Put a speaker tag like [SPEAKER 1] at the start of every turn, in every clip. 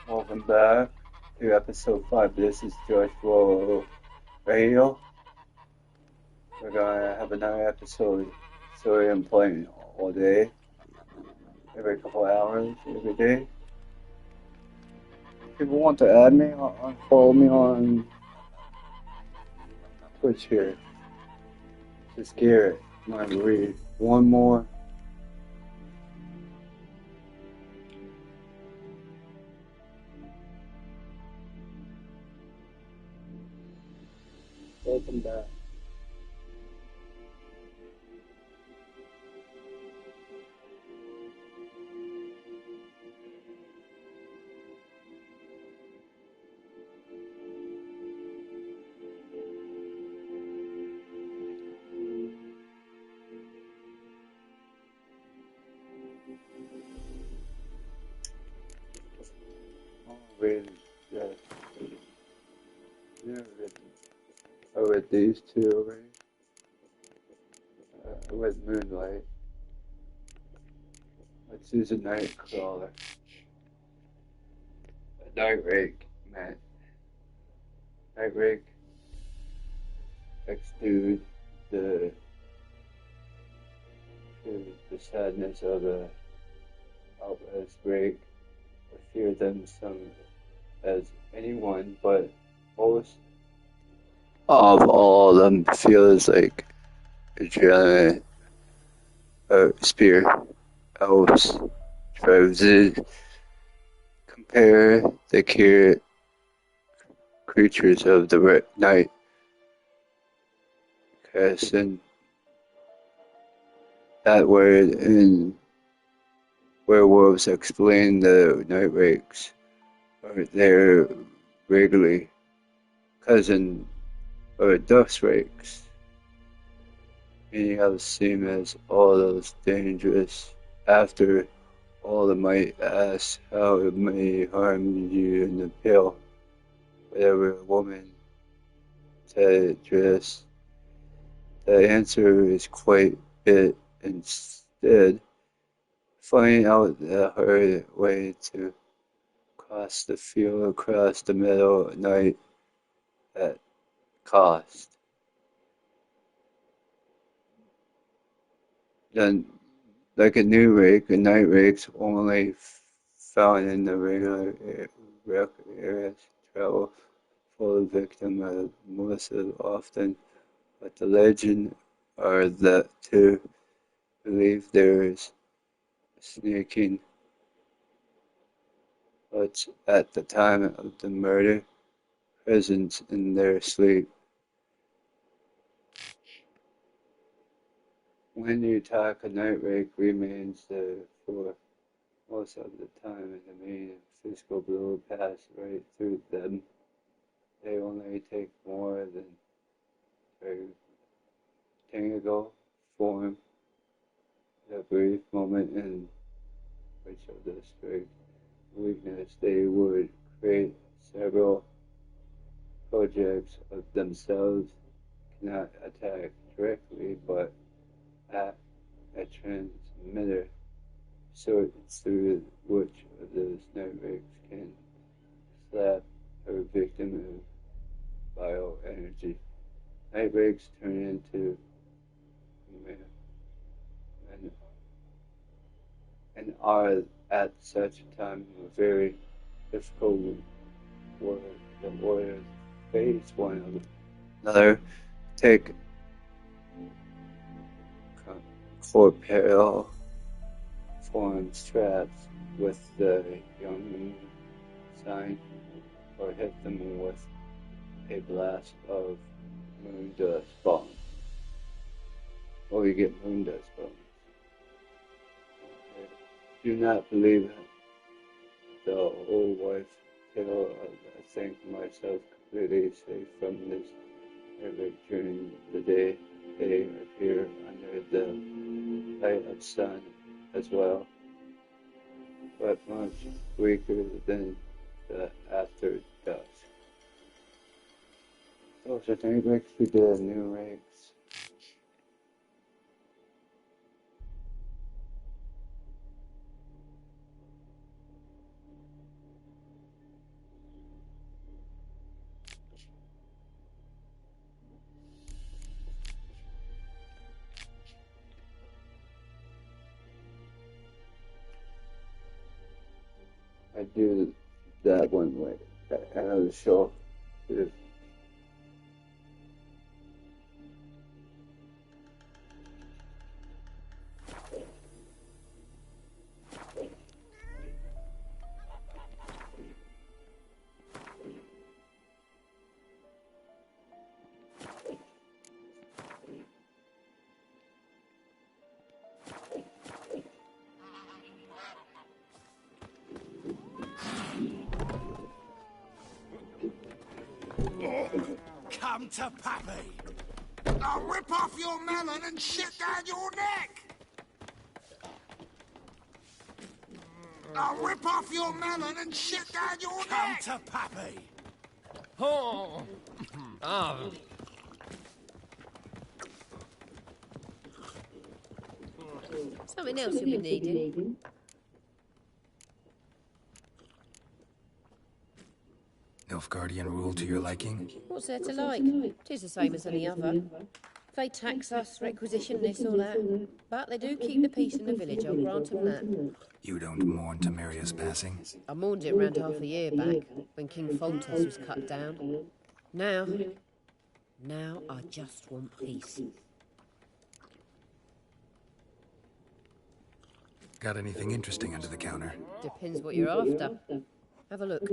[SPEAKER 1] Welcome back to episode 5. This is George Roll Radio. We're gonna have another episode. So I'm playing all day, every couple hours, every day. If people want to add me, follow me on Twitch here. Just Garrett. I'm gonna read one more. Welcome back. Read yes. I read these two already. I read Moonlight. Let's use a Nightcrawler. A Night Rake, man. Night Rake, exude the sadness of a helpless rake, or fear them some as anyone, but most of all of them feels like a giant spear elves drives it. Compare the creatures of the night, casting that word in werewolves explain the night rakes or their regularly cousin or dust rakes. Many have seen as all those dangerous after all the might ask how it may harm you in the pill. Whatever woman said dress, the answer is quite it instead. Finding out the hard way to cross the field across the middle at night at cost. Then, like a new rake, a night rake's only found in the regular areas. Travel for the victim of most often, but the legend are that to believe there is sneaking, but at the time of the murder, presence in their sleep. When you attack, a night rake remains there for most of the time, and the main physical blow passes right through them. They only take more than their tangible form, a brief moment in which of the strength weakness they would create several projects of themselves, cannot attack directly, but at a transmitter sorts through which of those night rakes can slap her victim of bioenergy. Night rakes turn into and are at such a time a very difficult where the warriors face one another, take corporeal form straps with the young sign, or hit them with a blast of moon dust bombs. Or you get moon dust bombs. Do not believe the old wife tale. I think myself completely safe from this ever during the day. They appear under the light of sun as well, but much weaker than the after dusk. Those are night rakes. We did new rakes. I do that one way at the end of the show.
[SPEAKER 2] Come to Pappy! I'll rip off your melon and shit down your neck! I'll rip off your melon and shit down your neck! Come to Pappy!
[SPEAKER 3] Oh! Oh!
[SPEAKER 4] Something else you'll be needing.
[SPEAKER 3] Nilfgaardian rule to your liking?
[SPEAKER 4] What's there to like? 'Tis the same as any other. They tax us, requisition this or that. But they do keep the peace in the village, I'll grant them that.
[SPEAKER 3] You don't mourn Temeria's passing?
[SPEAKER 4] I mourned it around half a year back, when King Foltest was cut down. Now I just want peace.
[SPEAKER 3] Got anything interesting under the counter?
[SPEAKER 4] Depends what you're after. Have a look.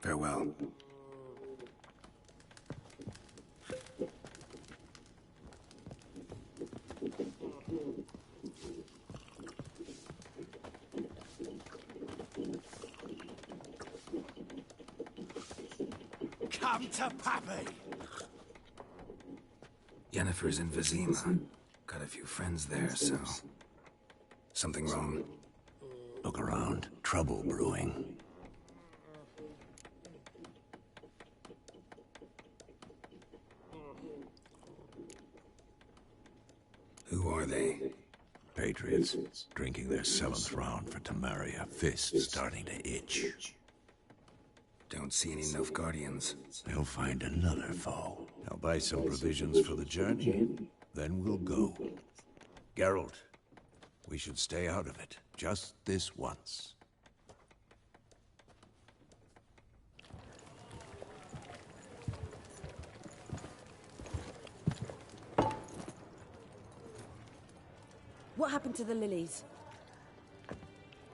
[SPEAKER 3] Farewell.
[SPEAKER 2] Come to Pappy!
[SPEAKER 3] Yennefer's in Vizima. Got a few friends there, so... Something wrong?
[SPEAKER 5] Look around. Trouble brewing.
[SPEAKER 3] Who are they?
[SPEAKER 5] Patriots, drinking their 7th round for Temeria. Fists starting to itch.
[SPEAKER 3] Don't see any Nilfgaardians.
[SPEAKER 5] They'll find another foe. I'll buy some provisions for the journey. Then we'll go. Geralt, we should stay out of it. Just this once.
[SPEAKER 6] What happened to the lilies?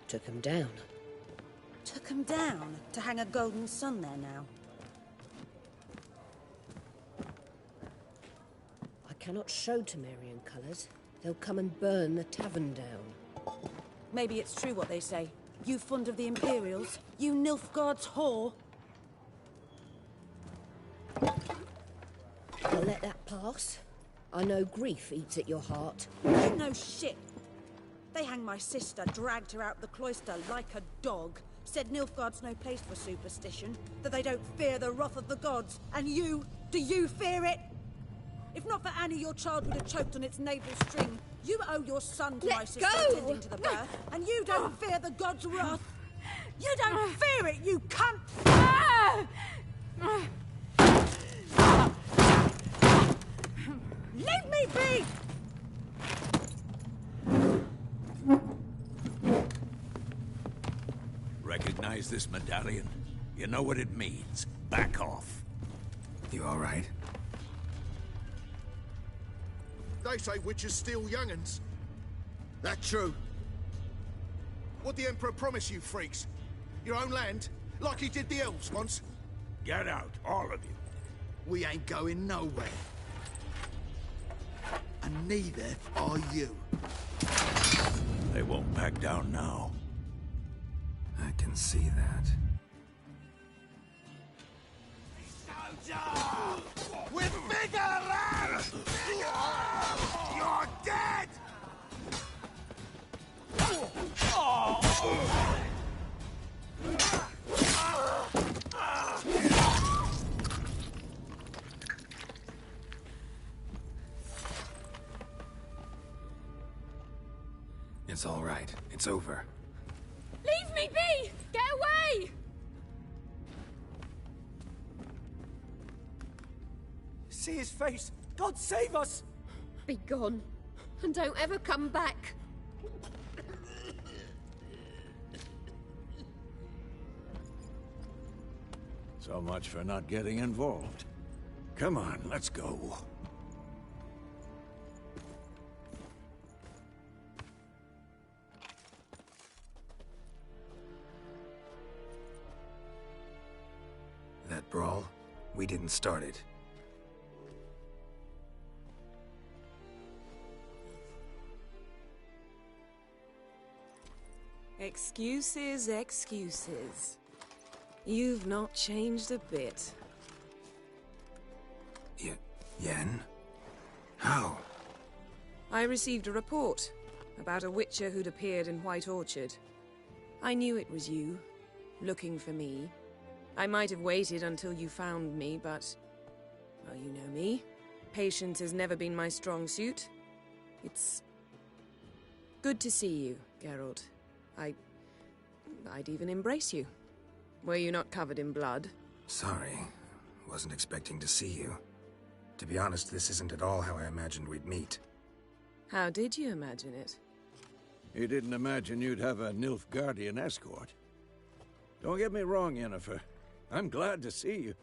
[SPEAKER 4] Took 'em down.
[SPEAKER 6] Took 'em down to hang a golden sun there now.
[SPEAKER 4] I cannot show Temerian colours. They'll come and burn the tavern down.
[SPEAKER 6] Maybe it's true what they say. You fond of the Imperials? You Nilfgaard's whore?
[SPEAKER 4] I'll let that pass. I know grief eats at your heart.
[SPEAKER 6] You know shit. They hanged my sister, dragged her out the cloister like a dog. said Nilfgaard's no place for superstition, that they don't fear the wrath of the gods. And you, do you fear it? If not for Annie, your child would have choked on its navel string. You owe your son to my sister attending to the birth, and you don't fear the gods' wrath. You don't fear it, you cunt! Leave me be!
[SPEAKER 5] Recognize this medallion? You know what it means. Back off.
[SPEAKER 3] You all right?
[SPEAKER 2] They say witches steal young'uns. That true? What'd the Emperor promise you, freaks? Your own land? Like he did the elves once?
[SPEAKER 5] Get out, all of you.
[SPEAKER 2] We ain't going nowhere. And neither are you.
[SPEAKER 5] They won't back down now.
[SPEAKER 3] I can see that.
[SPEAKER 2] With bigger rams! You're dead!
[SPEAKER 3] It's all right. It's over.
[SPEAKER 4] Leave me be! Get away!
[SPEAKER 7] See his face! God save us!
[SPEAKER 4] Be gone. And don't ever come back.
[SPEAKER 5] So much for not getting involved. Come on, let's go.
[SPEAKER 3] That brawl, we didn't start it.
[SPEAKER 6] Excuses, excuses. You've not changed a bit.
[SPEAKER 3] Yen? How?
[SPEAKER 6] I received a report about a witcher who'd appeared in White Orchard. I knew it was you, looking for me. I might have waited until you found me, but... well, you know me. Patience has never been my strong suit. It's... good to see you, Geralt. I'd even embrace you. Were you not covered in blood?
[SPEAKER 3] Sorry. Wasn't expecting to see you. To be honest, this isn't at all how I imagined we'd meet.
[SPEAKER 6] How did you imagine it?
[SPEAKER 5] You didn't imagine you'd have a Nilfgaardian escort. Don't get me wrong, Yennefer. I'm glad to see you.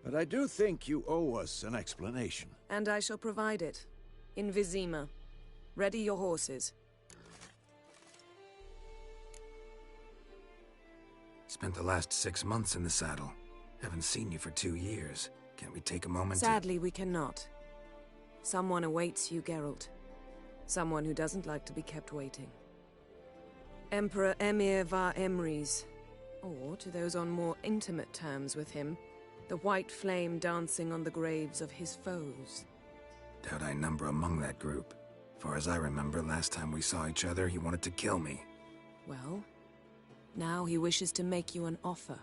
[SPEAKER 5] But I do think you owe us an explanation.
[SPEAKER 6] And I shall provide it. In Vizima. Ready your horses.
[SPEAKER 3] Spent the last 6 months in the saddle. Haven't seen you for 2 years. Can't we take a moment
[SPEAKER 6] Sadly, we cannot. Someone awaits you, Geralt. Someone who doesn't like to be kept waiting. Emperor Emhyr var Emreis. Or, to those on more intimate terms with him, the white flame dancing on the graves of his foes.
[SPEAKER 3] Doubt I number among that group. Far as I remember, last time we saw each other, he wanted to kill me.
[SPEAKER 6] Well, now he wishes to make you an offer.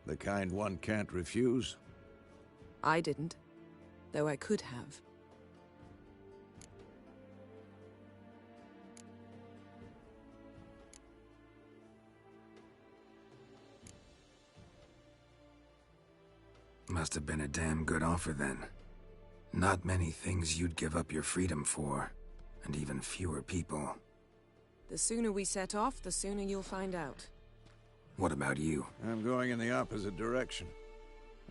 [SPEAKER 5] The kind one can't refuse.
[SPEAKER 6] I didn't, though I could have.
[SPEAKER 3] Must have been a damn good offer then. Not many things you'd give up your freedom for, and even fewer people.
[SPEAKER 6] The sooner we set off, the sooner you'll find out.
[SPEAKER 3] What about you?
[SPEAKER 5] I'm going in the opposite direction.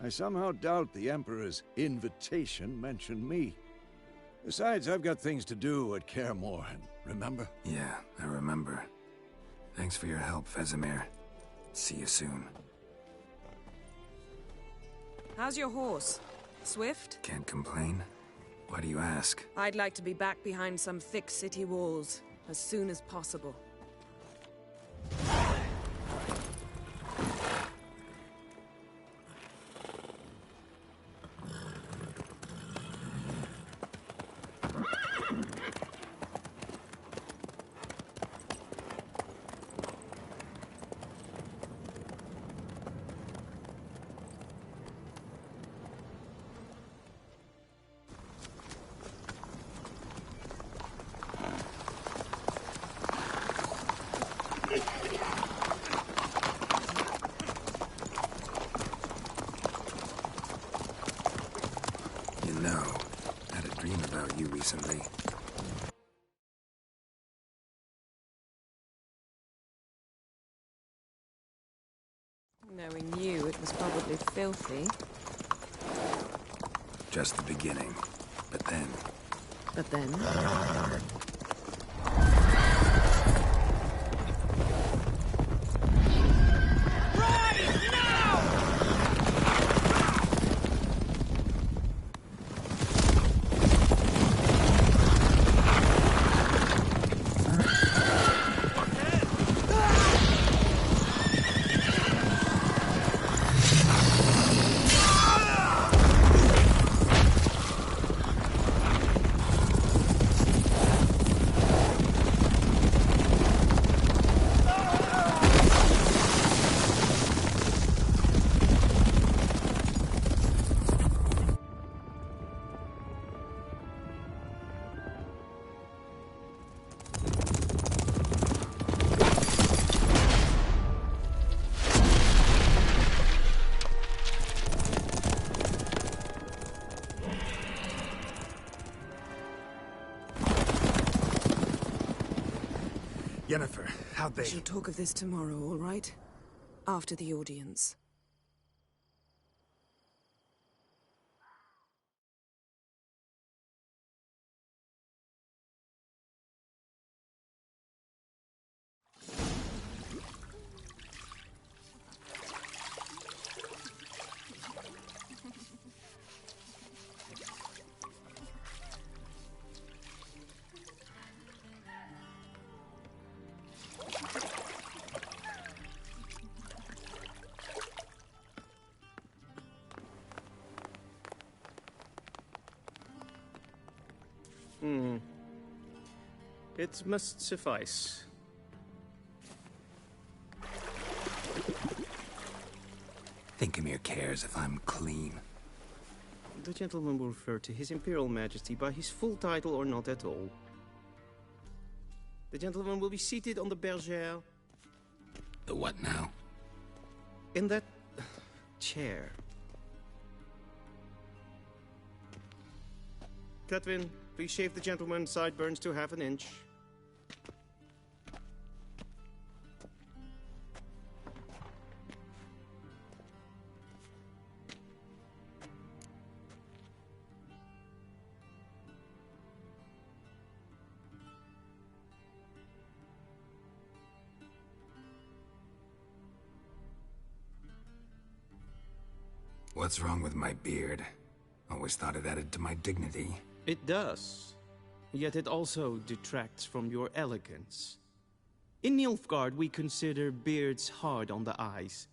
[SPEAKER 5] I somehow doubt the Emperor's invitation mentioned me. Besides, I've got things to do at Kaer Morhen, remember?
[SPEAKER 3] Yeah, I remember. Thanks for your help, Vesemir. See you soon.
[SPEAKER 6] How's your horse? Swift?
[SPEAKER 3] Can't complain. Why do you ask?
[SPEAKER 6] I'd like to be back behind some thick city walls as soon as possible.
[SPEAKER 3] No. Had a dream about you recently.
[SPEAKER 6] Knowing you, it was probably filthy.
[SPEAKER 3] Just the beginning. But then...
[SPEAKER 6] But then...
[SPEAKER 3] Yennefer, how'd
[SPEAKER 6] We
[SPEAKER 3] they...
[SPEAKER 6] shall talk of this tomorrow, all right? After the audience.
[SPEAKER 8] It must suffice.
[SPEAKER 3] Thinkamere cares if I'm clean.
[SPEAKER 8] The gentleman will refer to His Imperial Majesty by his full title or not at all. The gentleman will be seated on the bergère.
[SPEAKER 3] The what now?
[SPEAKER 8] In that... chair. Cletwin, please shave the gentleman's sideburns to half an inch.
[SPEAKER 3] What's wrong with my beard? Always thought it added to my dignity.
[SPEAKER 8] It does. Yet it also detracts from your elegance. In Nilfgaard, we consider beards hard on the eyes.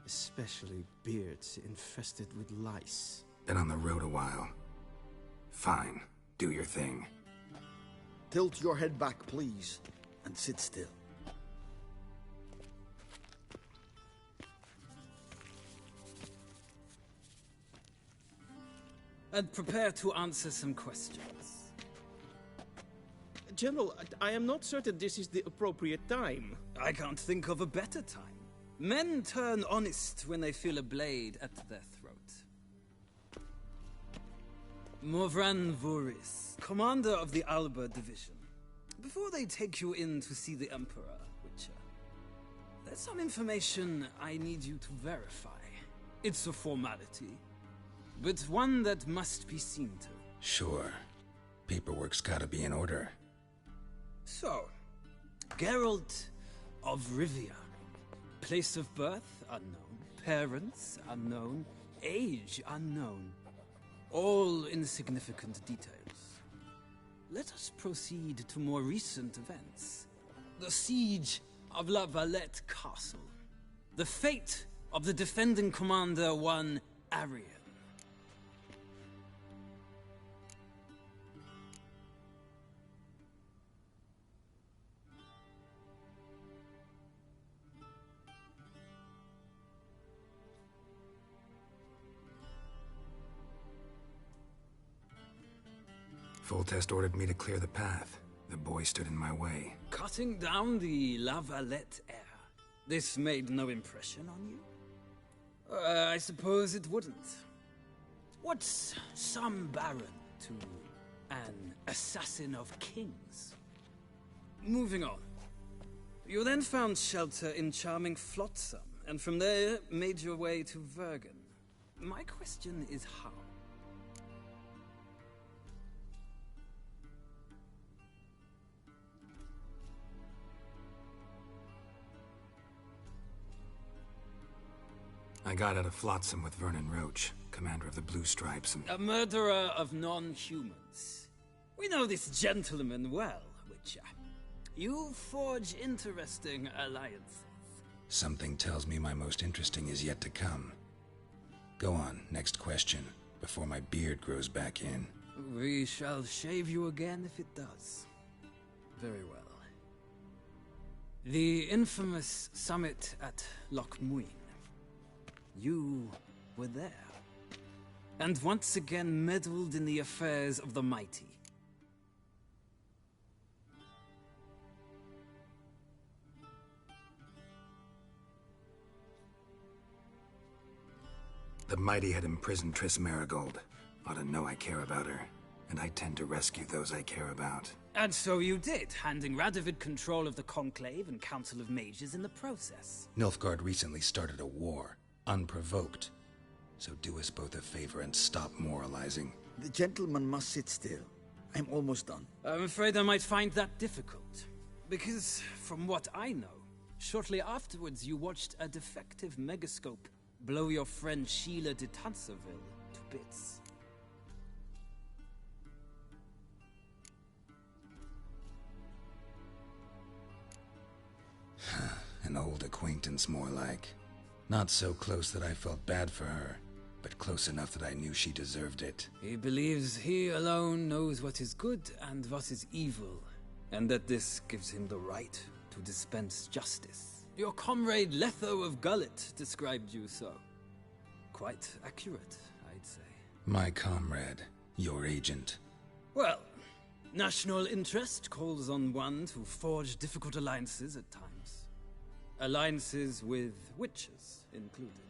[SPEAKER 8] Especially beards infested with lice.
[SPEAKER 3] Been on the road a while. Fine. Do your thing.
[SPEAKER 2] Tilt your head back, please, and sit still.
[SPEAKER 9] And prepare to answer some questions.
[SPEAKER 8] General, I am not certain this is the appropriate time.
[SPEAKER 9] I can't think of a better time. Men turn honest when they feel a blade at their throat. Morvran Voorhis, commander of the Alba Division. Before they take you in to see the Emperor, Witcher, there's some information I need you to verify. It's a formality, but one that must be seen to.
[SPEAKER 3] Sure. Paperwork's gotta be in order.
[SPEAKER 9] So, Geralt of Rivia. Place of birth unknown. Parents unknown. Age unknown. All insignificant details. Let us proceed to more recent events. The siege of La Valette Castle. The fate of the defending commander, one Arian.
[SPEAKER 3] Foltest ordered me to clear the path. The boy stood in my way.
[SPEAKER 9] Cutting down the La Valette heir. This made no impression on you? I suppose it wouldn't. What's some baron to an assassin of kings? Moving on. You then found shelter in charming Flotsam, and from there made your way to Vergen. My question is how?
[SPEAKER 3] I got out of Flotsam with Vernon Roach, commander of the Blue Stripes, and...
[SPEAKER 9] A murderer of non-humans. We know this gentleman well, Witcher. You forge interesting alliances.
[SPEAKER 3] Something tells me my most interesting is yet to come. Go on, next question, before my beard grows back in.
[SPEAKER 9] We shall shave you again if it does. Very well. The infamous summit at Loch Muin. You were there. And once again meddled in the affairs of the mighty.
[SPEAKER 3] The mighty had imprisoned Triss Marigold. Ought to know I care about her, and I tend to rescue those I care about.
[SPEAKER 9] And so you did, handing Radovid control of the Conclave and Council of Mages in the process.
[SPEAKER 3] Nilfgaard recently started a war, unprovoked. So do us both a favor and stop moralizing.
[SPEAKER 10] The gentleman must sit still. I'm almost done.
[SPEAKER 9] I'm afraid I might find that difficult. Because, from what I know, shortly afterwards you watched a defective megascope blow your friend Sheila de Tanserville to bits.
[SPEAKER 3] An old acquaintance, more like. Not so close that I felt bad for her, but close enough that I knew she deserved it.
[SPEAKER 9] He believes he alone knows what is good and what is evil, and that this gives him the right to dispense justice. Your comrade Letho of Gullet described you so. Quite accurate, I'd say.
[SPEAKER 3] My comrade, your agent.
[SPEAKER 9] Well, national interest calls on one to forge difficult alliances at times. Alliances with witches included.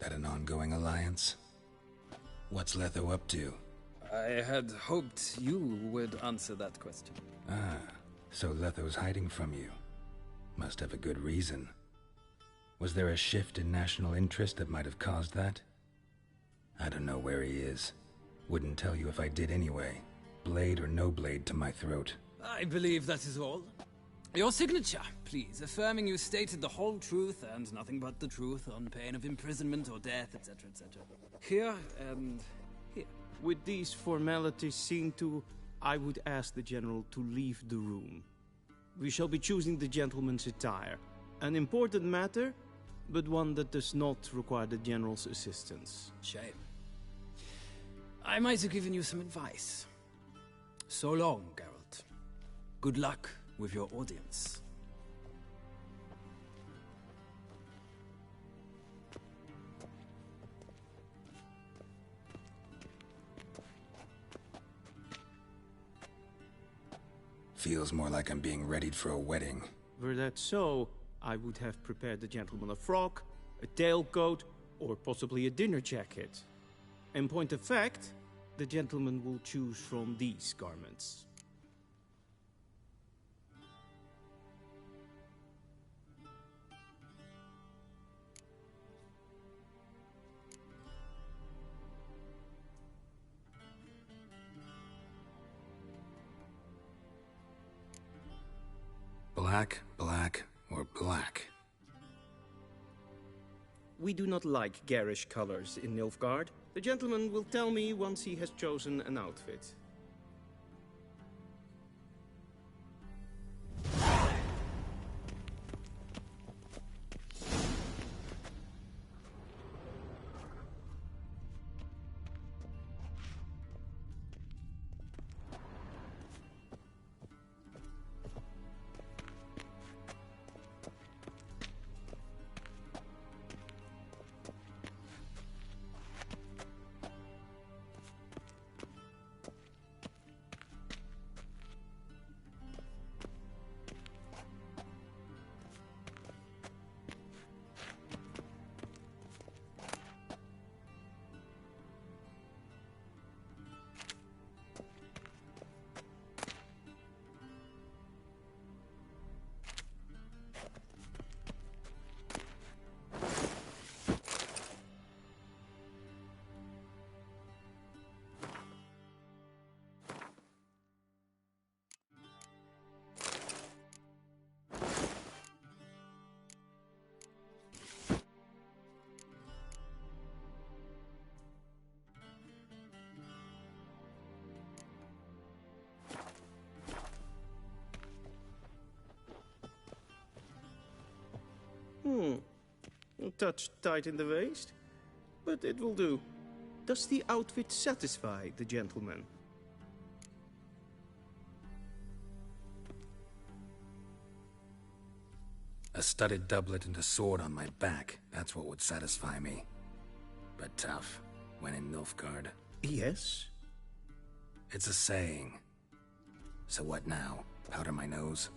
[SPEAKER 3] That an ongoing alliance? What's Letho up to?
[SPEAKER 9] I had hoped you would answer that question.
[SPEAKER 3] Ah, so Letho's hiding from you. Must have a good reason. Was there a shift in national interest that might have caused that? I don't know where he is. Wouldn't tell you if I did anyway. Blade or no blade to my throat.
[SPEAKER 9] I believe that is all. Your signature, please, affirming you stated the whole truth and nothing but the truth on pain of imprisonment or death, etc., etc. Here and here.
[SPEAKER 8] With these formalities seen to, I would ask the General to leave the room. We shall be choosing the gentleman's attire. An important matter, but one that does not require the General's assistance.
[SPEAKER 9] Shame. I might have given you some advice. So long, Geralt. Good luck with your audience.
[SPEAKER 3] Feels more like I'm being readied for a wedding.
[SPEAKER 8] Were that so, I would have prepared the gentleman a frock, a tailcoat, or possibly a dinner jacket. In point of fact, the gentleman will choose from these garments.
[SPEAKER 3] Black, black, or black?
[SPEAKER 8] We do not like garish colors in Nilfgaard. The gentleman will tell me once he has chosen an outfit. touch tight in the waist, but it will do. Does the outfit satisfy the gentleman?
[SPEAKER 3] A studded doublet and a sword on my back, that's what would satisfy me. But tough, when in Nilfgaard.
[SPEAKER 8] Yes?
[SPEAKER 3] It's a saying. So what now? Powder my nose?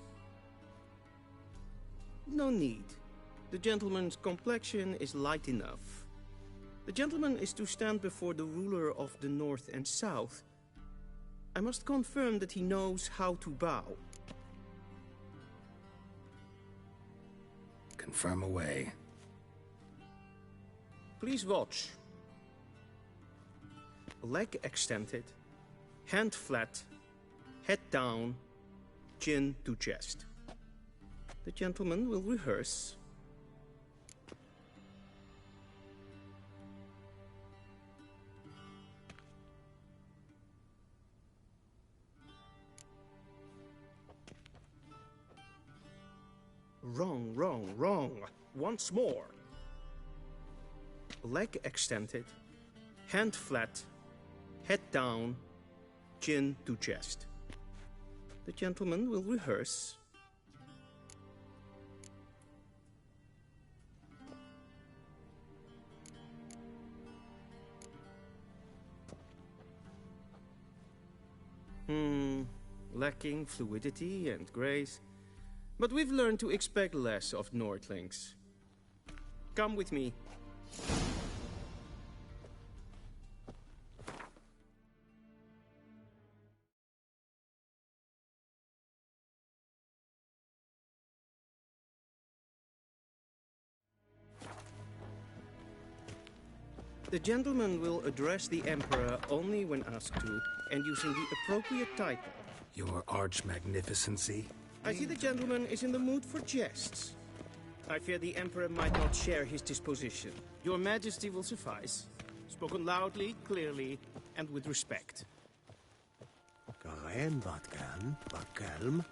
[SPEAKER 8] No need. The gentleman's complexion is light enough. The gentleman is to stand before the ruler of the North and South. I must confirm that he knows how to bow.
[SPEAKER 3] Confirm away.
[SPEAKER 8] Please watch. Leg extended, hand flat, head down, chin to chest. The gentleman will rehearse. Wrong, wrong, wrong. Once more. Leg extended, hand flat, head down, chin to chest. The gentleman will rehearse. Lacking fluidity and grace. But we've learned to expect less of Nordlings. Come with me. The gentleman will address the Emperor only when asked to, and using the appropriate title.
[SPEAKER 3] Your Arch-Magnificency?
[SPEAKER 8] I see the gentleman is in the mood for jests. I fear the Emperor might not share his disposition. Your Majesty will suffice. Spoken loudly, clearly, and with respect.
[SPEAKER 5] Karen Vatkan, Vakelm.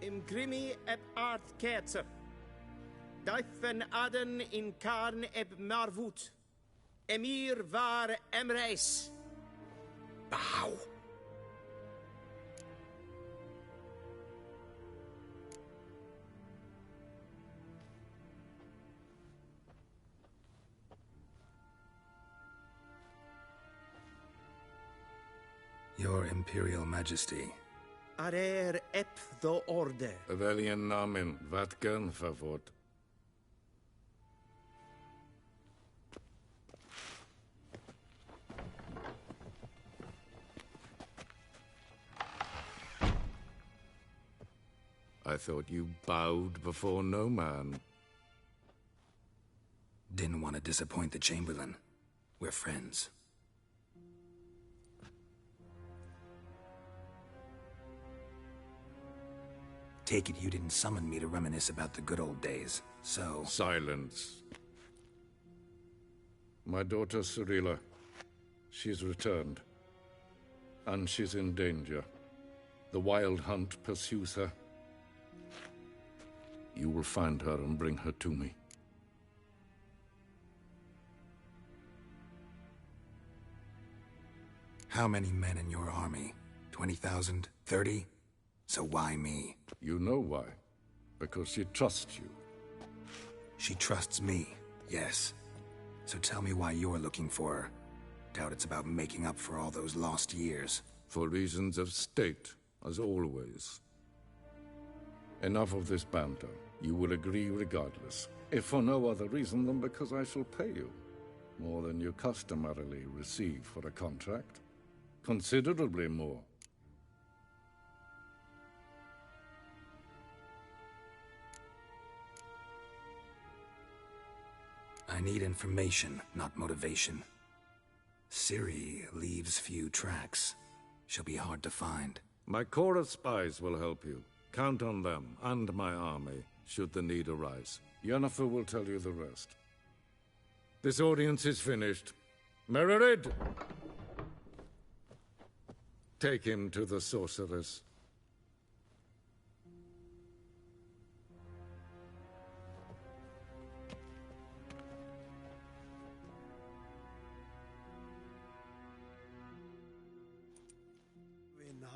[SPEAKER 8] Im grimi eb art ketzer. Daifen aden in karn eb marvut. Emir var Emreis.
[SPEAKER 3] Bow. Your Imperial Majesty.
[SPEAKER 8] Arer ep the orde.
[SPEAKER 11] Veljen namen, Vatkan favort. I thought you bowed before no man.
[SPEAKER 3] Didn't want to disappoint the Chamberlain. We're friends. Take it you didn't summon me to reminisce about the good old days, so...
[SPEAKER 11] Silence. My daughter Cirilla, she's returned. And she's in danger. The Wild Hunt pursues her. You will find her and bring her to me.
[SPEAKER 3] How many men in your army? 20,000? 30? So why me?
[SPEAKER 11] You know why. Because she trusts you.
[SPEAKER 3] She trusts me, yes. So tell me why you're looking for her. Doubt it's about making up for all those lost years.
[SPEAKER 11] For reasons of state, as always. Enough of this banter. You will agree regardless. If for no other reason than because I shall pay you. More than you customarily receive for a contract. Considerably more.
[SPEAKER 3] I need information, not motivation. Ciri leaves few tracks. She'll be hard to find.
[SPEAKER 11] My corps of spies will help you. Count on them, and my army, should the need arise. Yennefer will tell you the rest. This audience is finished. Mererid! Take him to the sorceress.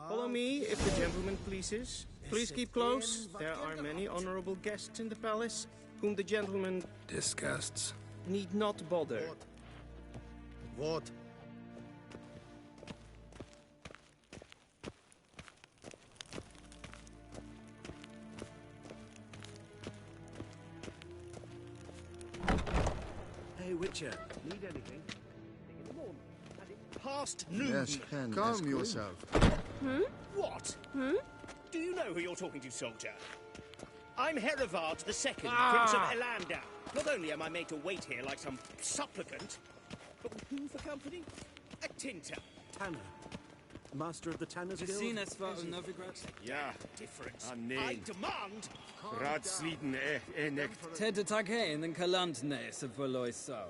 [SPEAKER 8] Follow me, if the gentleman pleases. Please keep close. There are many honorable guests in the palace, whom the gentleman
[SPEAKER 3] Disgusts.
[SPEAKER 8] need not bother.
[SPEAKER 2] What?
[SPEAKER 12] Hey, Witcher, need anything?
[SPEAKER 13] Past noon.
[SPEAKER 2] Yes, calm yourself.
[SPEAKER 13] What? Do you know who you're talking to, soldier? I'm Herivard the Second, Prince of Elander. Not only am I made to wait here like some supplicant, but with who for company? A tinter.
[SPEAKER 12] Tanner. Master of the Tanners Guild?
[SPEAKER 9] Seen as far as Novigrad?
[SPEAKER 13] Yeah, difference.
[SPEAKER 12] nee.
[SPEAKER 13] I demand.
[SPEAKER 12] Ratsliden echt.
[SPEAKER 9] Ted Taghain and Kalantne se verlois so.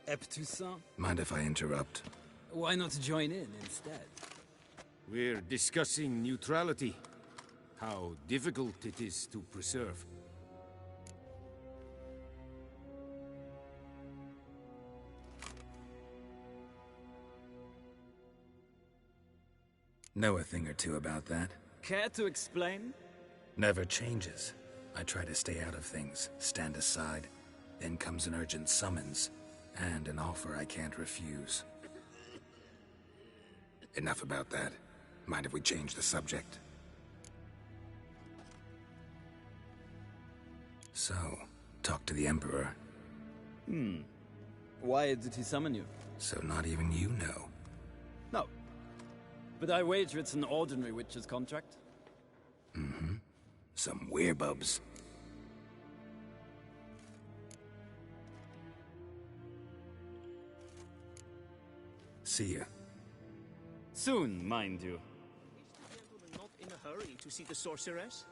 [SPEAKER 9] Eptusan?
[SPEAKER 3] Mind if I interrupt?
[SPEAKER 9] Why not join in instead?
[SPEAKER 12] We're discussing neutrality. How difficult it is to preserve.
[SPEAKER 3] Know a thing or two about that?
[SPEAKER 9] Care to explain?
[SPEAKER 3] Never changes. I try to stay out of things, stand aside. Then comes an urgent summons, and an offer I can't refuse. Enough about that. Mind if we change the subject? So, talk to the Emperor.
[SPEAKER 9] Why did he summon you?
[SPEAKER 3] So not even you know.
[SPEAKER 9] No. But I wager it's an ordinary witcher's contract.
[SPEAKER 3] Mm-hmm. Some werebubs. See ya.
[SPEAKER 9] Soon, mind you.
[SPEAKER 13] Is the gentleman not in a hurry to see the sorceress?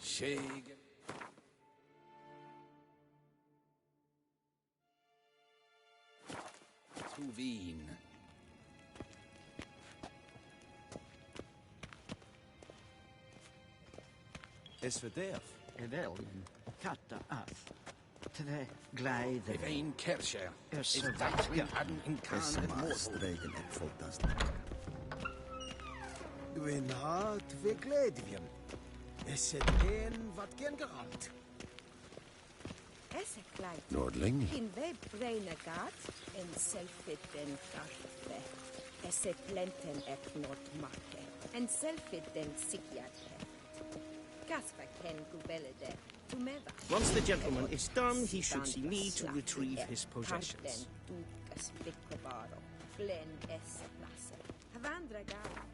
[SPEAKER 12] Shake. Tuvin.
[SPEAKER 10] Es verderf.
[SPEAKER 7] Evelyn, katta ath. Tre gleider.
[SPEAKER 12] Evein Kersher.
[SPEAKER 7] Is
[SPEAKER 12] that we hadn't
[SPEAKER 10] Es
[SPEAKER 12] incarnate
[SPEAKER 10] maast
[SPEAKER 12] mortal.
[SPEAKER 10] regen et voltast.
[SPEAKER 7] Dwi'n hart ve gledvium. Es het een wat gen geralt.
[SPEAKER 14] Esse kleid.
[SPEAKER 5] Nordling?
[SPEAKER 14] In we breine gat en selfit den garfe. Esse plenten ek not makke. En selfit den sigjate. Gaspa ken gubelede. Tumeva.
[SPEAKER 13] Once the gentleman is done, he should see me to retrieve his possessions.
[SPEAKER 14] Dukas piccobaro. Flen esse plasse. Havandra gat.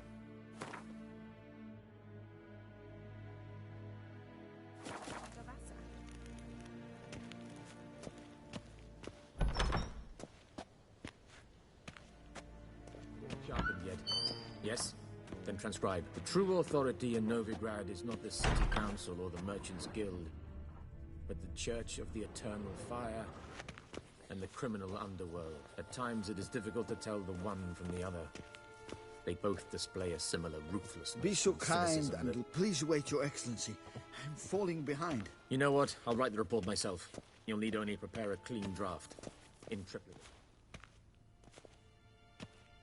[SPEAKER 12] Sharpened yet? Yes? Then transcribe. The true authority in Novigrad is not the city council or the merchants' guild, but the Church of the Eternal Fire and the criminal underworld. At times it is difficult to tell the one from the other. They both display a similar ruthlessness.
[SPEAKER 10] Be so
[SPEAKER 12] and
[SPEAKER 10] kind,
[SPEAKER 12] cynicism
[SPEAKER 10] and please wait, Your Excellency. I'm falling behind.
[SPEAKER 12] You know what? I'll write the report myself. You'll need only prepare a clean draft. In triplicate.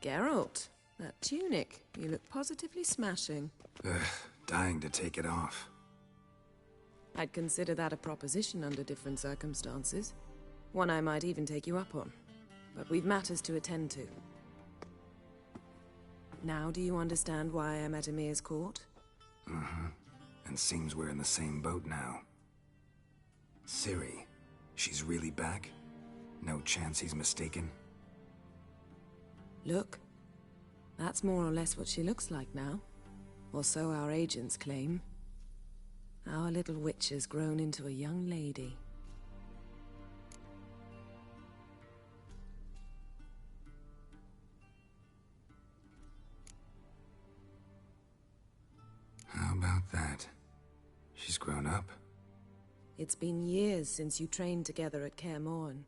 [SPEAKER 6] Geralt, that tunic. You look positively smashing.
[SPEAKER 3] Ugh, dying to take it off.
[SPEAKER 6] I'd consider that a proposition under different circumstances. One I might even take you up on. But we've matters to attend to. Now do you understand why I'm at Emir's court?
[SPEAKER 3] Mm-hmm. And seems we're in the same boat now. Ciri, she's really back? No chance he's mistaken?
[SPEAKER 6] Look. That's more or less what she looks like now. Or so our agents claim. Our little witch has grown into a young lady.
[SPEAKER 3] How about that? She's grown up.
[SPEAKER 6] It's been years since you trained together at Kaer Morhen.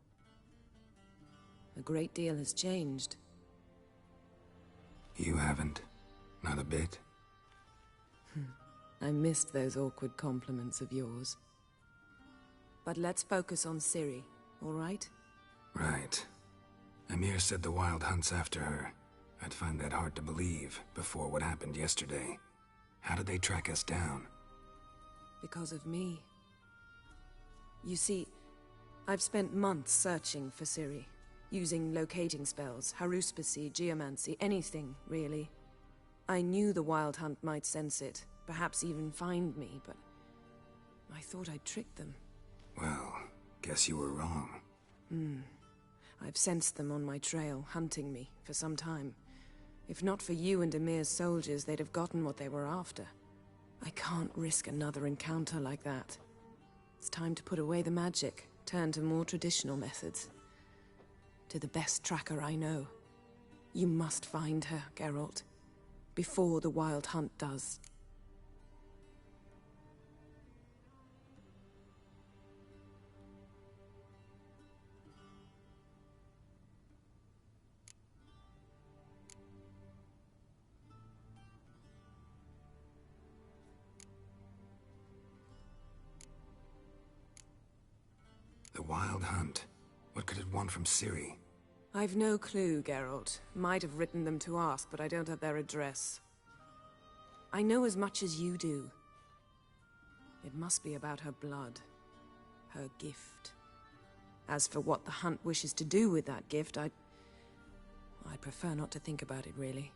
[SPEAKER 6] A great deal has changed.
[SPEAKER 3] You haven't. Not a bit.
[SPEAKER 6] I missed those awkward compliments of yours. But let's focus on Ciri, all right?
[SPEAKER 3] Right. Emhyr said the Wild Hunt's after her. I'd find that hard to believe before what happened yesterday. How did they track us down?
[SPEAKER 6] Because of me. You see, I've spent months searching for Ciri, using locating spells, haruspicy, geomancy, anything, really. I knew the Wild Hunt might sense it, perhaps even find me, but I thought I'd tricked them.
[SPEAKER 3] Well, guess you were wrong.
[SPEAKER 6] I've sensed them on my trail, hunting me, for some time. If not for you and Emhyr's soldiers, they'd have gotten what they were after. I can't risk another encounter like that. It's time to put away the magic, turn to more traditional methods. To the best tracker I know. You must find her, Geralt. Before the Wild Hunt does.
[SPEAKER 3] The Wild Hunt. What could it want from Ciri?
[SPEAKER 6] I've no clue, Geralt. Might have written them to ask, but I don't have their address. I know as much as you do. It must be about her blood. Her gift. As for what the Hunt wishes to do with that gift, I'd prefer not to think about it, really.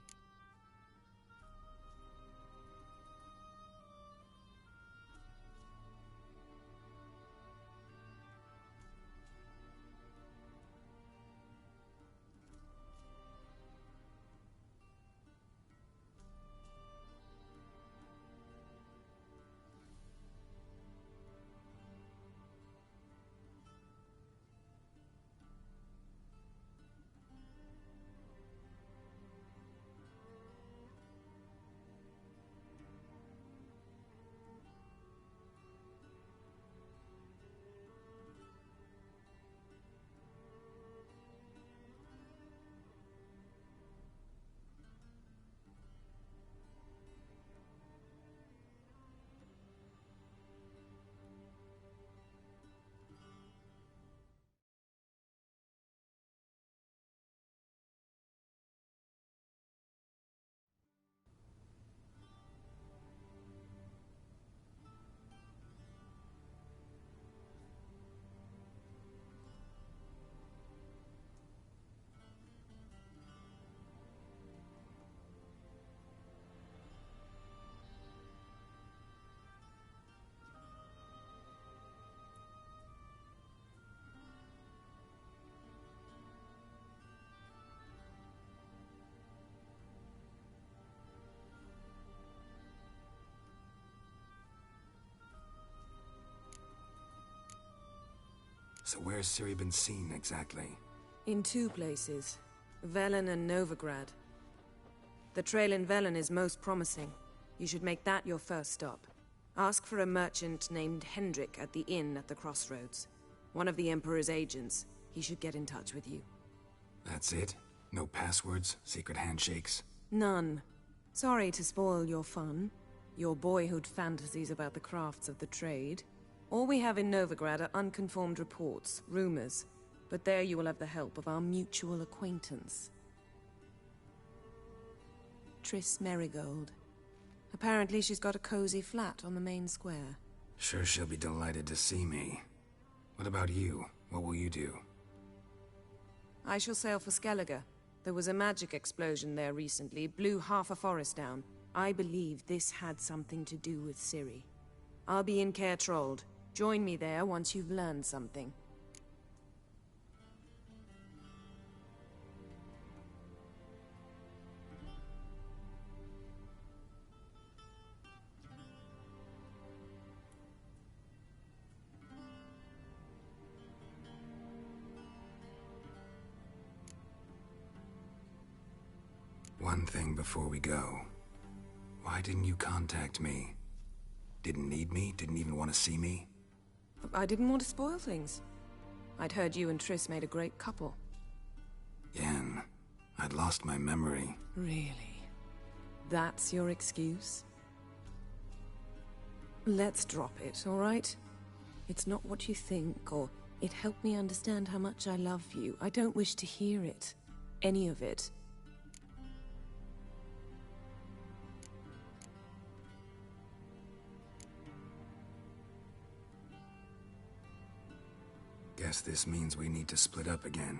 [SPEAKER 3] So where's Ciri been seen, exactly?
[SPEAKER 6] In two places. Velen and Novigrad. The trail in Velen is most promising. You should make that your first stop. Ask for a merchant named Hendrik at the inn at the crossroads. One of the Emperor's agents. He should get in touch with you.
[SPEAKER 3] That's it? No passwords? Secret handshakes?
[SPEAKER 6] None. Sorry to spoil your fun. Your boyhood fantasies about the crafts of the trade. All we have in Novigrad are unconfirmed reports, rumors. But there you will have the help of our mutual acquaintance. Triss Merigold. Apparently she's got a cozy flat on the main square.
[SPEAKER 3] Sure she'll be delighted to see me. What about you? What will you do?
[SPEAKER 6] I shall sail for Skellige. There was a magic explosion there recently, blew half a forest down. I believe this had something to do with Ciri. I'll be in Caer Trolde. Join me there once you've learned something.
[SPEAKER 3] One thing before we go. Why didn't you contact me? Didn't need me? Didn't even want to see me?
[SPEAKER 6] I didn't want to spoil things. I'd heard you and Triss made a great couple.
[SPEAKER 3] Yen, I'd lost my memory.
[SPEAKER 6] Really? That's your excuse? Let's drop it, all right? It's not what you think, or it helped me understand how much I love you. I don't wish to hear it. Any of it.
[SPEAKER 3] Guess this means we need to split up again.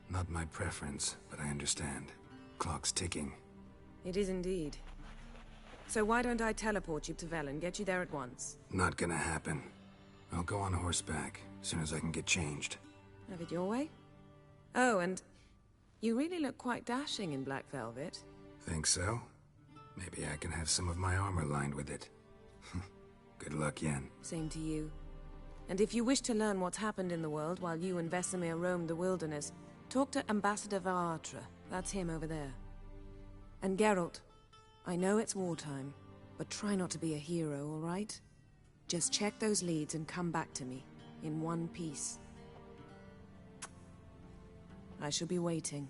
[SPEAKER 3] Not my preference, but I understand. Clock's ticking.
[SPEAKER 6] It is indeed. So why don't I teleport you to Velen, get you there at once?
[SPEAKER 3] Not gonna happen. I'll go on horseback, as soon as I can get changed.
[SPEAKER 6] Have it your way? Oh, and you really look quite dashing in black velvet.
[SPEAKER 3] Think so? Maybe I can have some of my armor lined with it. Good luck, Yen.
[SPEAKER 6] Same to you. And if you wish to learn what's happened in the world while you and Vesemir roamed the wilderness, talk to Ambassador Varatra. That's him over there. And Geralt, I know it's wartime, but try not to be a hero, all right? Just check those leads and come back to me, in one piece. I shall be waiting.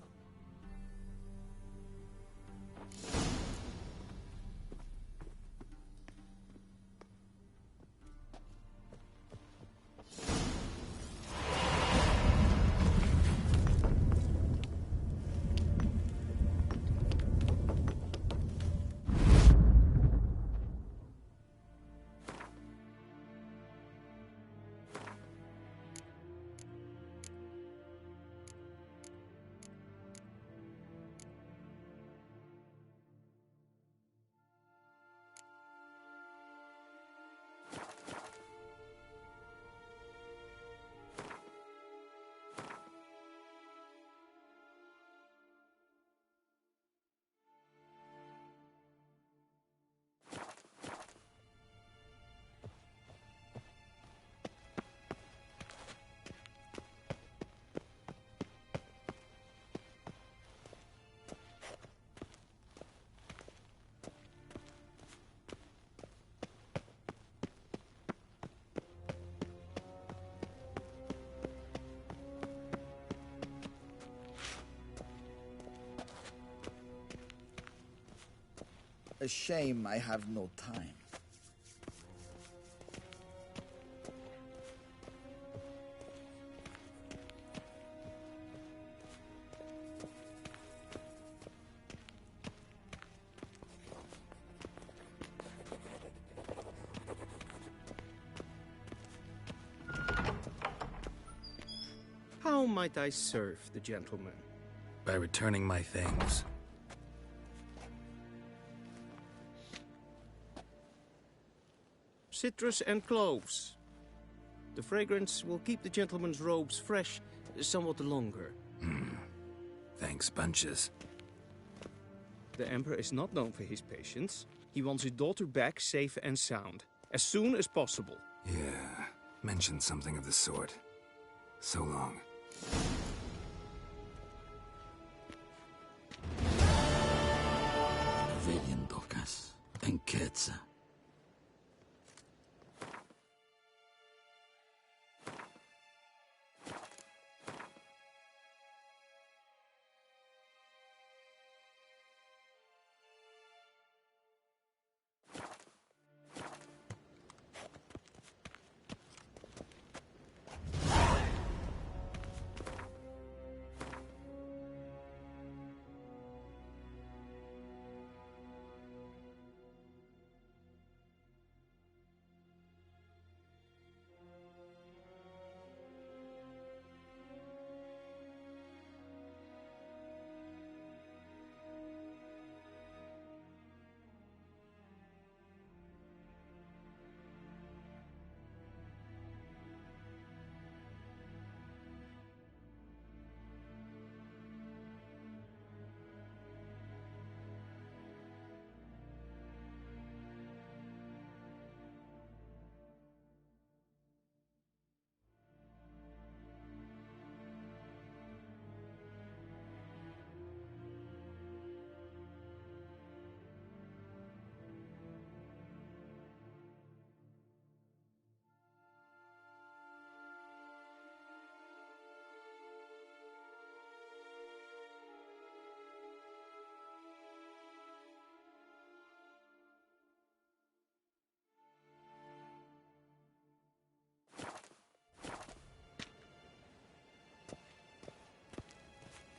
[SPEAKER 10] A shame I have no time.
[SPEAKER 8] How might I serve the gentleman?
[SPEAKER 3] By returning my things.
[SPEAKER 8] Citrus and cloves. The fragrance will keep the gentleman's robes fresh somewhat longer.
[SPEAKER 3] Thanks, bunches.
[SPEAKER 8] The Emperor is not known for his patience. He wants his daughter back safe and sound, as soon as possible.
[SPEAKER 3] Yeah, mentioned something of the sort. So long.
[SPEAKER 10] Vedian Dokas and Ketsa.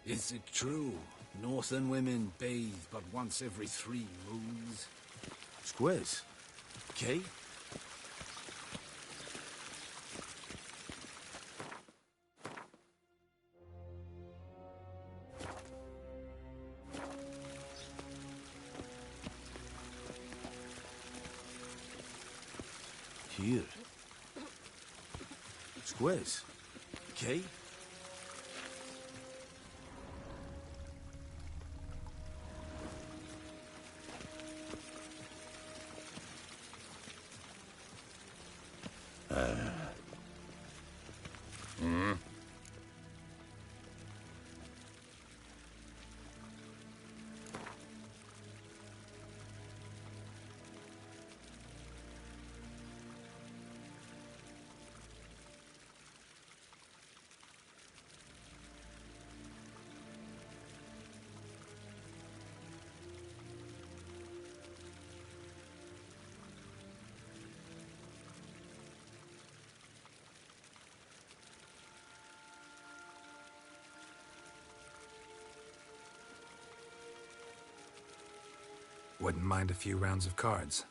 [SPEAKER 10] Is it true? Northern women bathe but once every 3 moons? Squares. Okay? Here. Squares. Okay?
[SPEAKER 3] Wouldn't mind a few rounds of cards.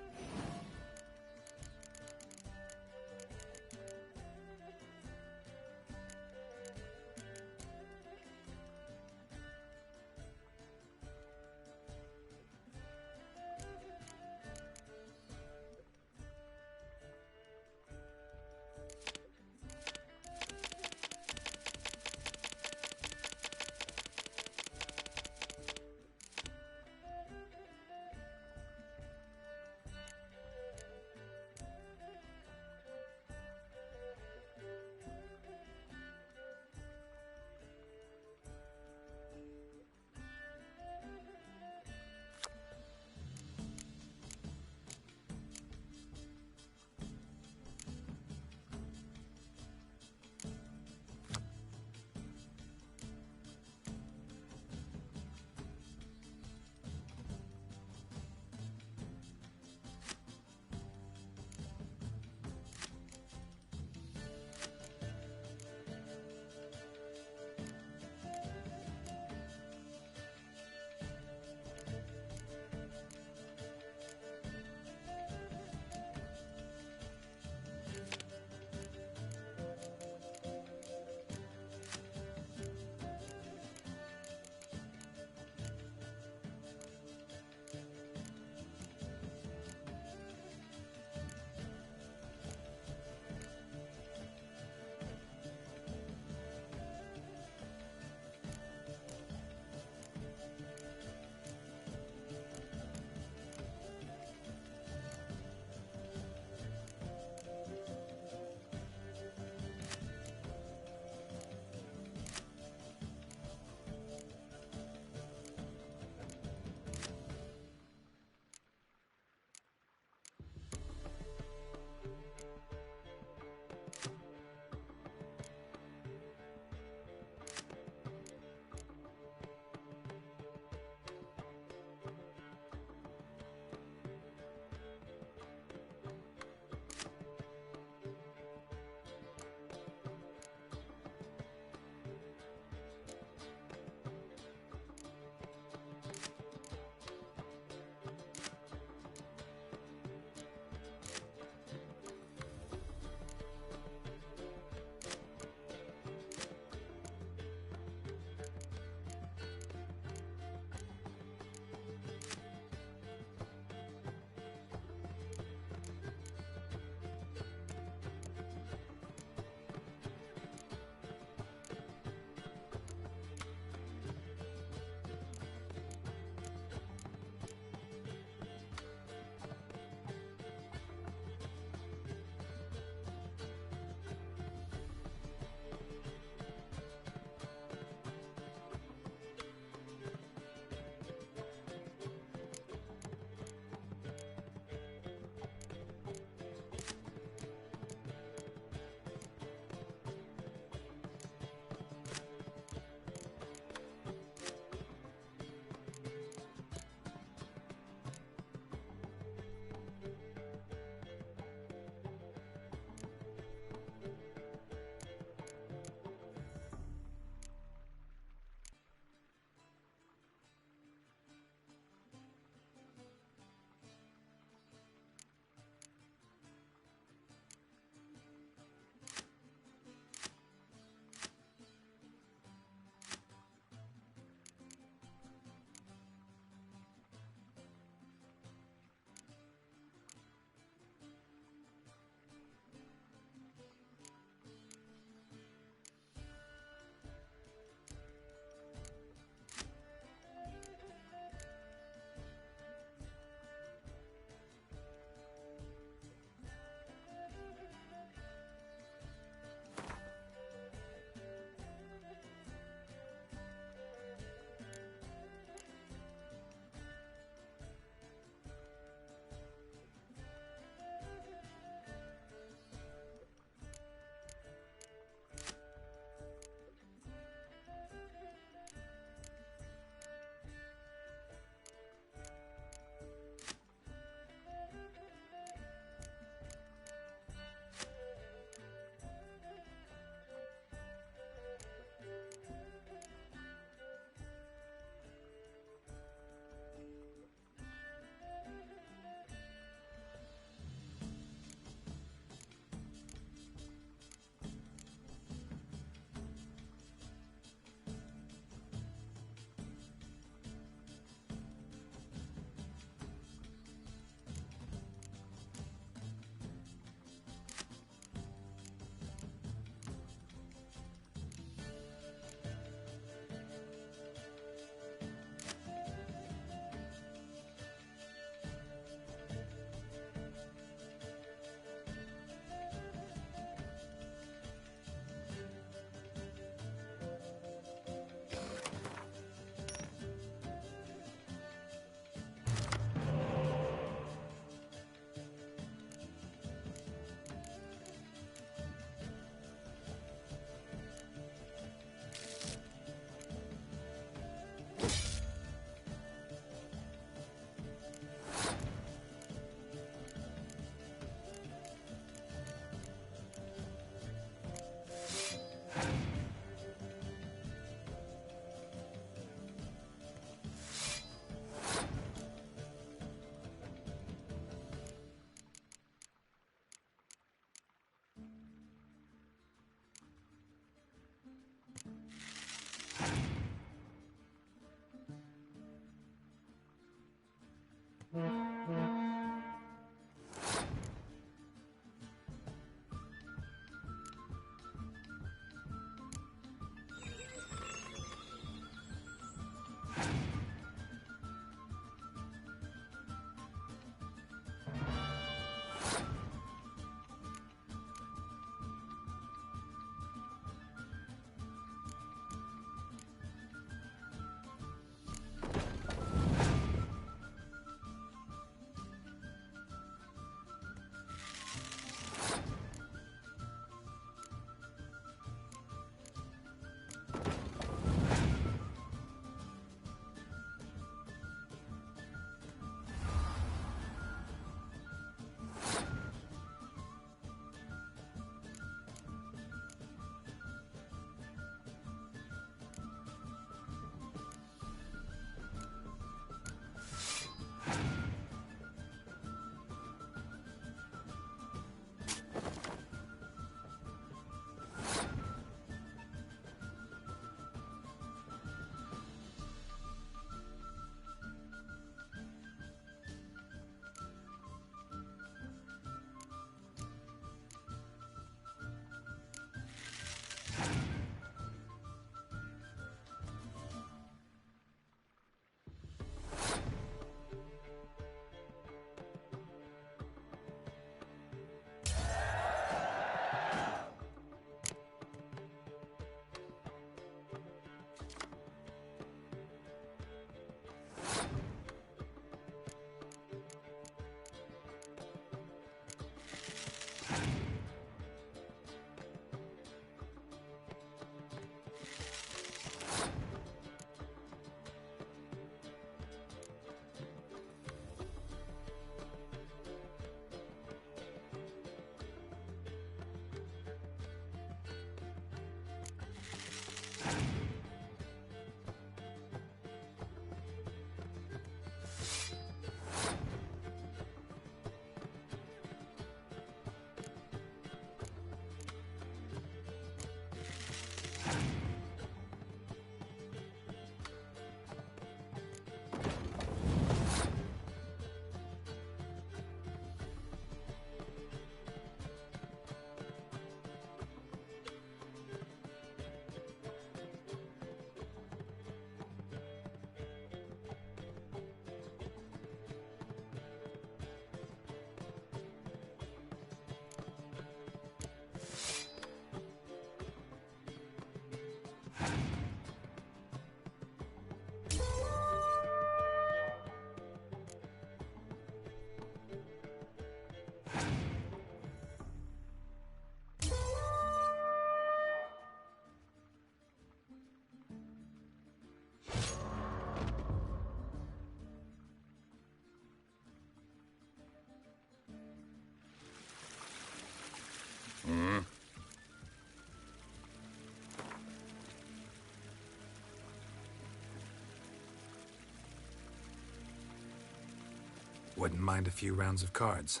[SPEAKER 3] Wouldn't mind a few rounds of cards.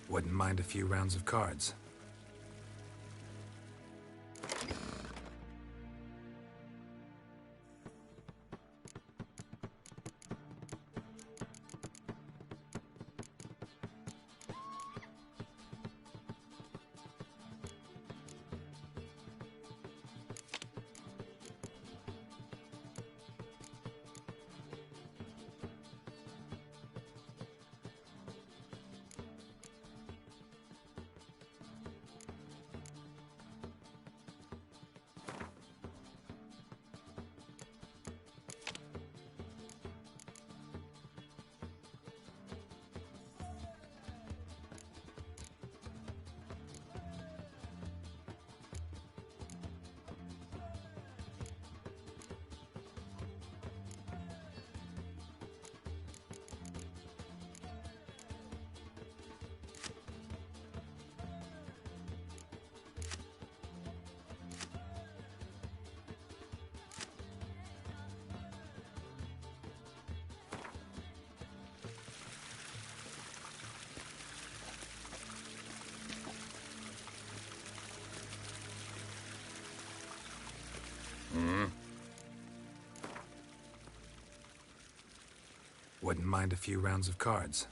[SPEAKER 3] Wouldn't mind a few rounds of cards. Wouldn't mind a few rounds of cards.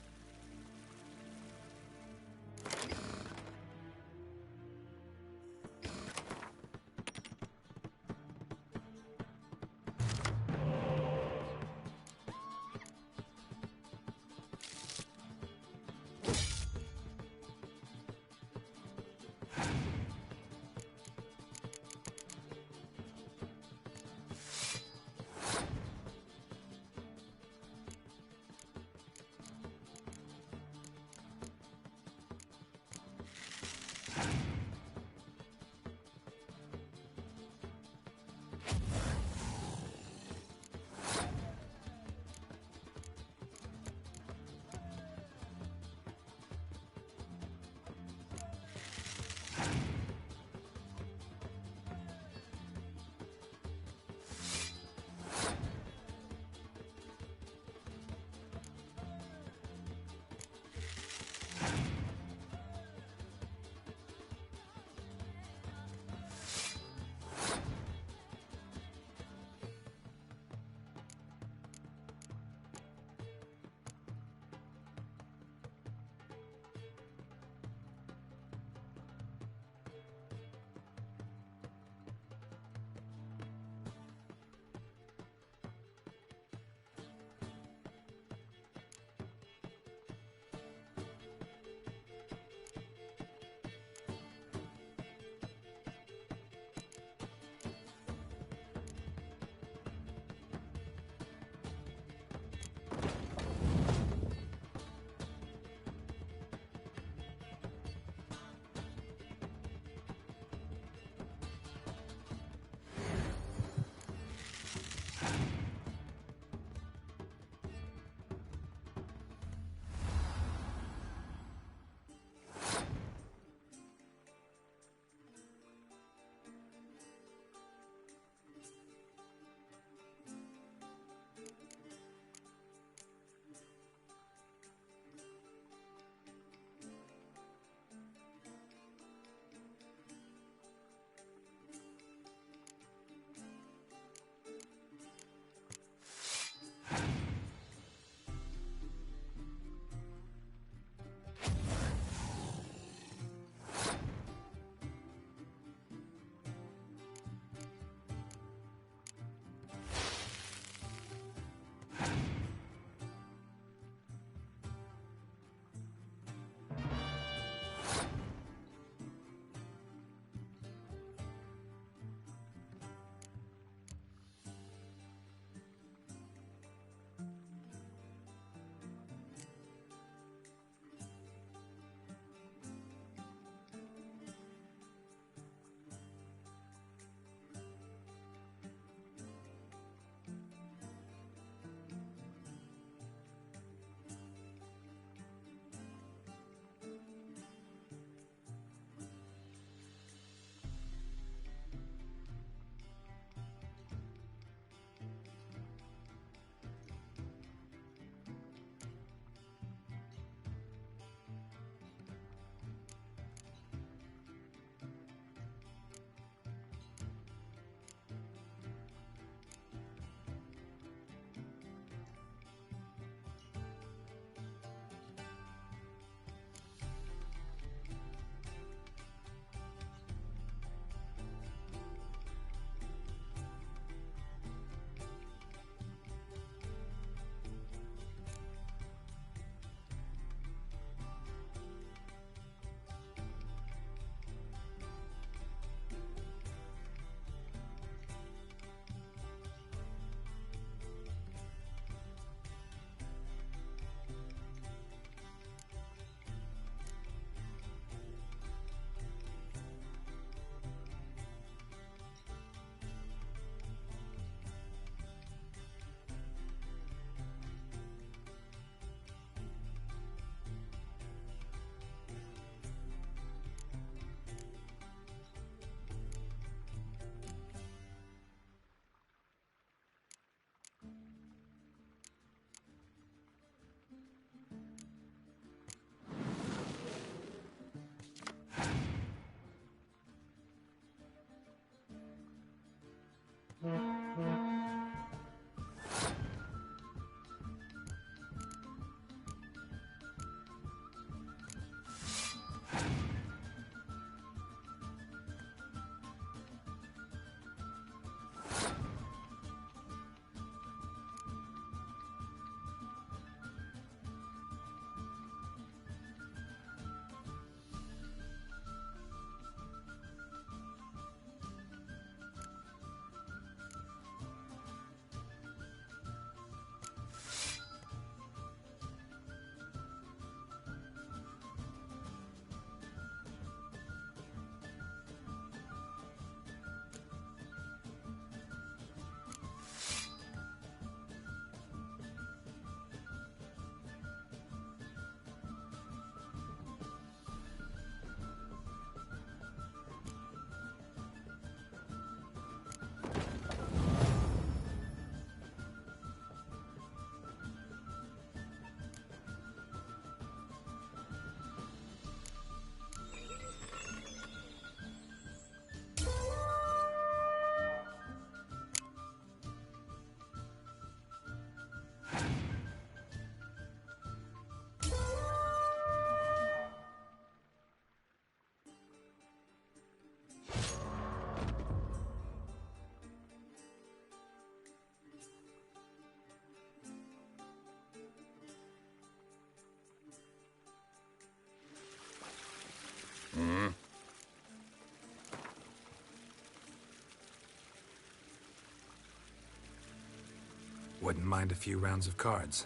[SPEAKER 3] Wouldn't mind a few rounds of cards.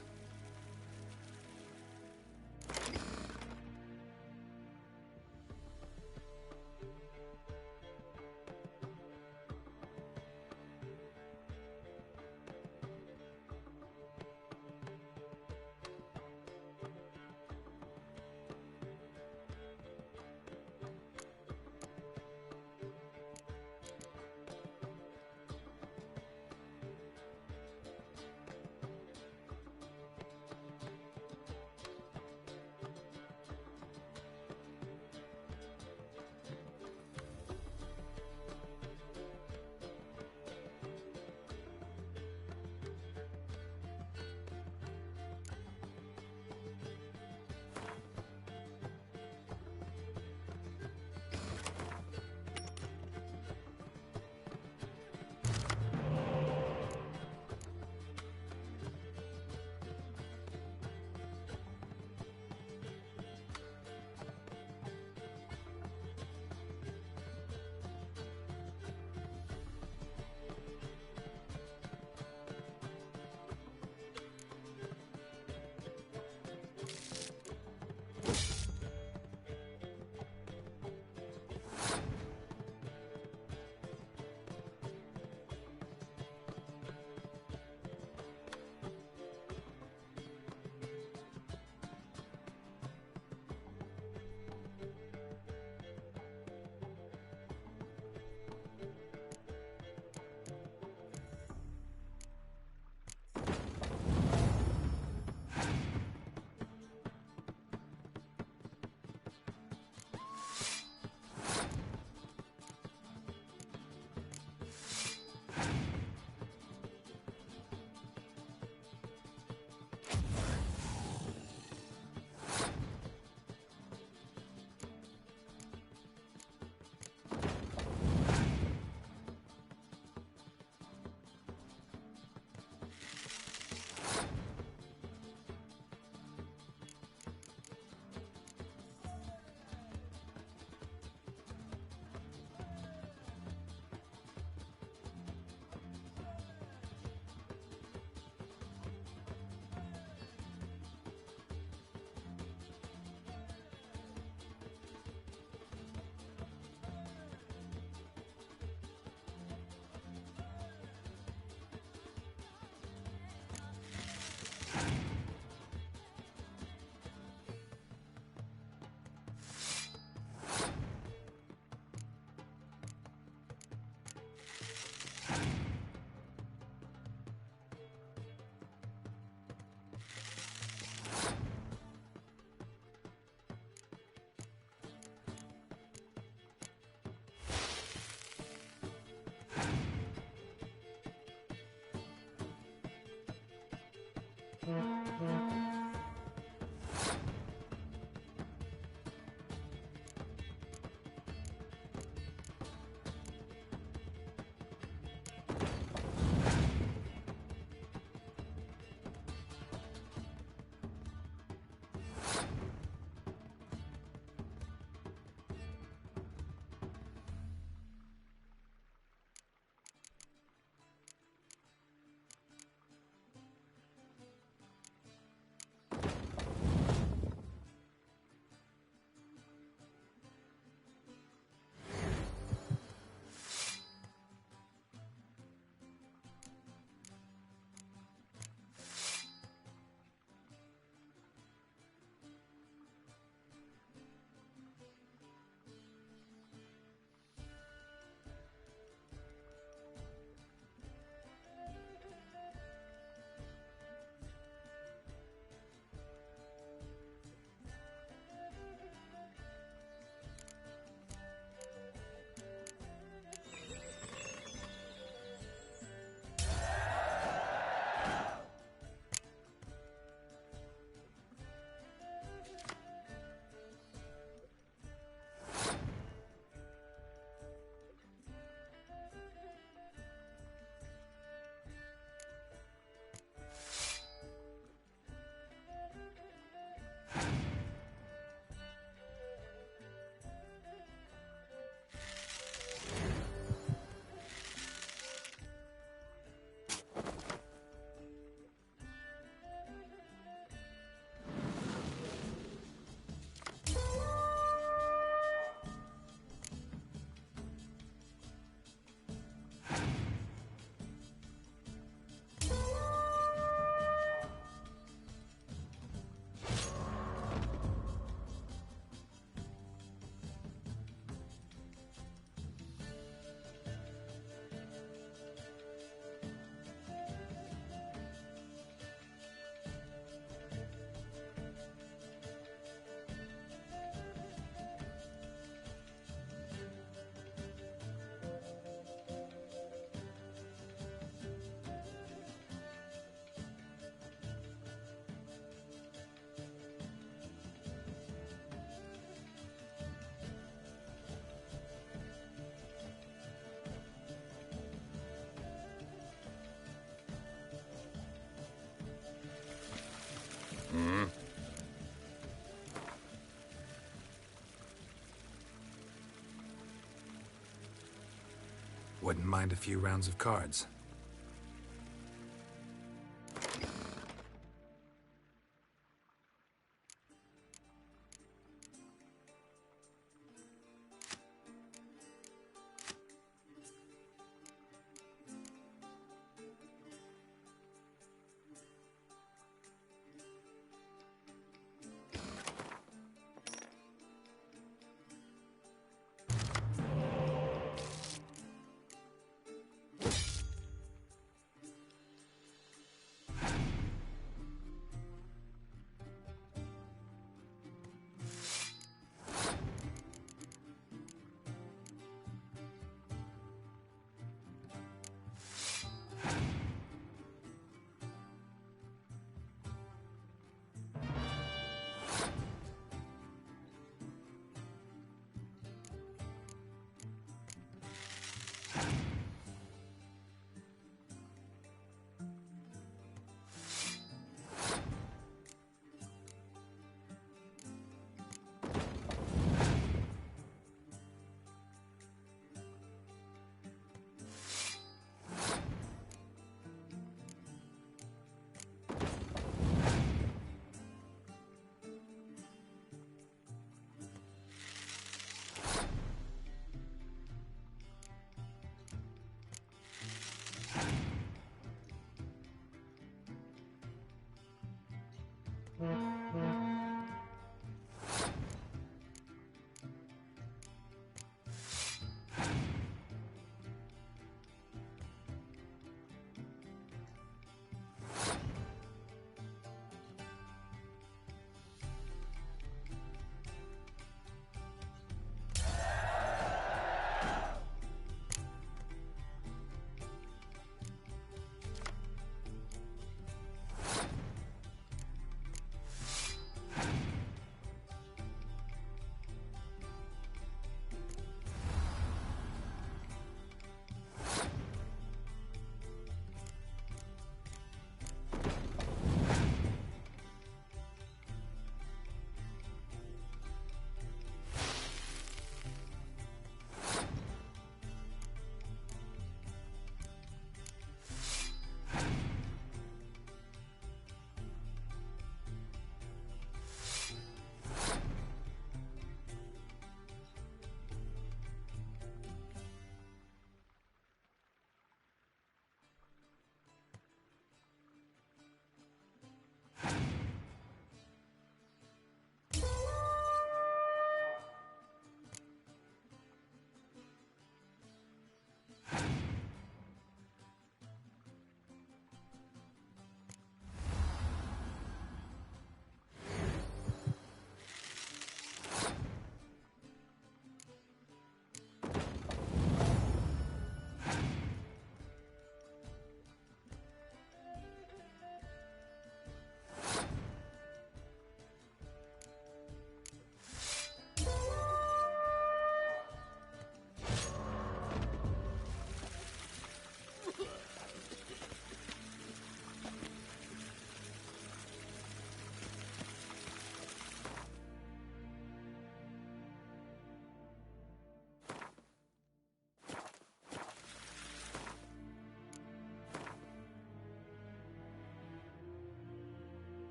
[SPEAKER 3] Wouldn't mind a few rounds of cards.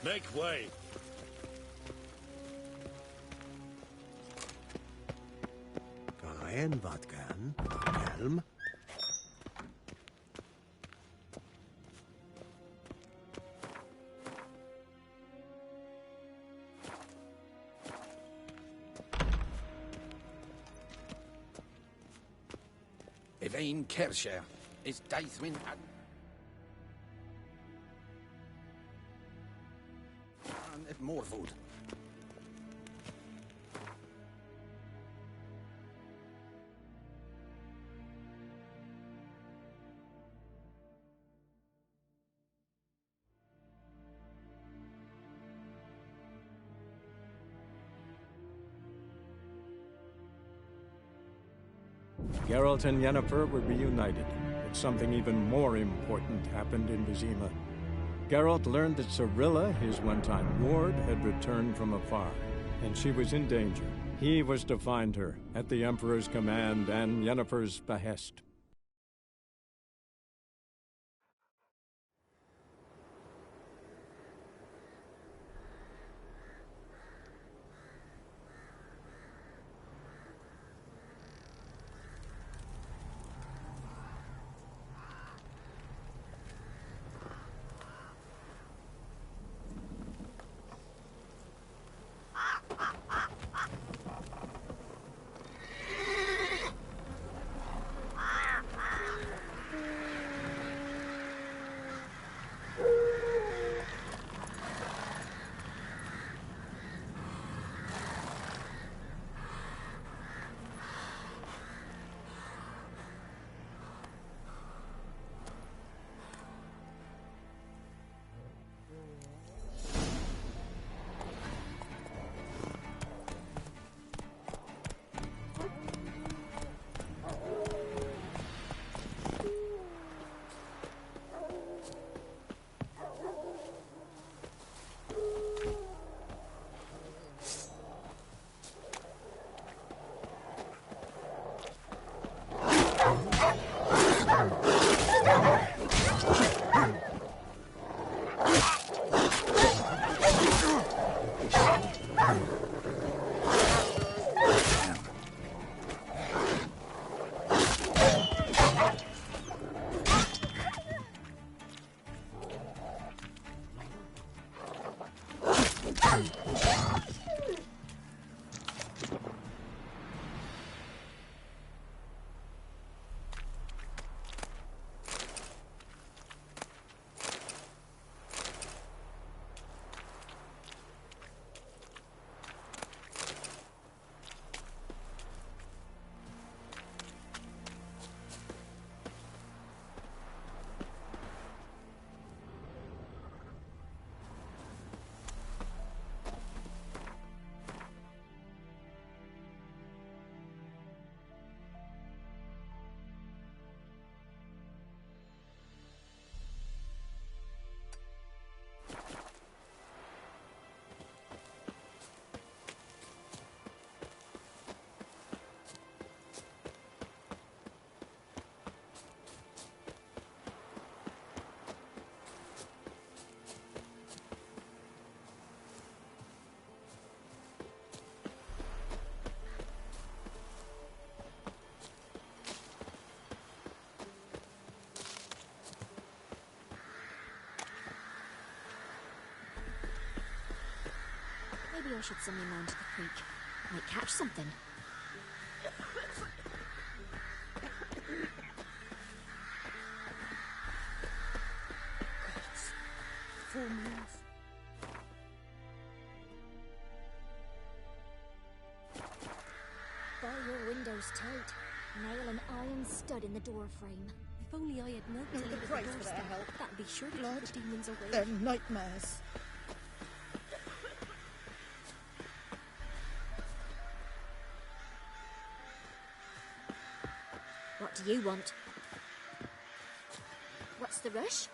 [SPEAKER 15] Make way.
[SPEAKER 7] Kan wat kan? Helm?
[SPEAKER 10] Evain Kersher is Daithwin at Morwood.
[SPEAKER 16] Geralt and Yennefer were reunited, but something even more important happened in Vizima. Geralt learned that Cirilla, his one-time ward, had returned from afar, and she was in danger. He was to find her, at the Emperor's command and Yennefer's behest.
[SPEAKER 17] Maybe I should send me man to the creek. Might catch something.
[SPEAKER 14] Gods. Full moons.
[SPEAKER 17] Bar your windows tight. Nail an iron stud in the door frame.
[SPEAKER 4] If only I had milk to leave at the
[SPEAKER 14] Christ for
[SPEAKER 4] doorstep.
[SPEAKER 14] their help.
[SPEAKER 4] That'd be sure to keep the demons away.
[SPEAKER 14] They're nightmares.
[SPEAKER 17] What do you want? What's the rush?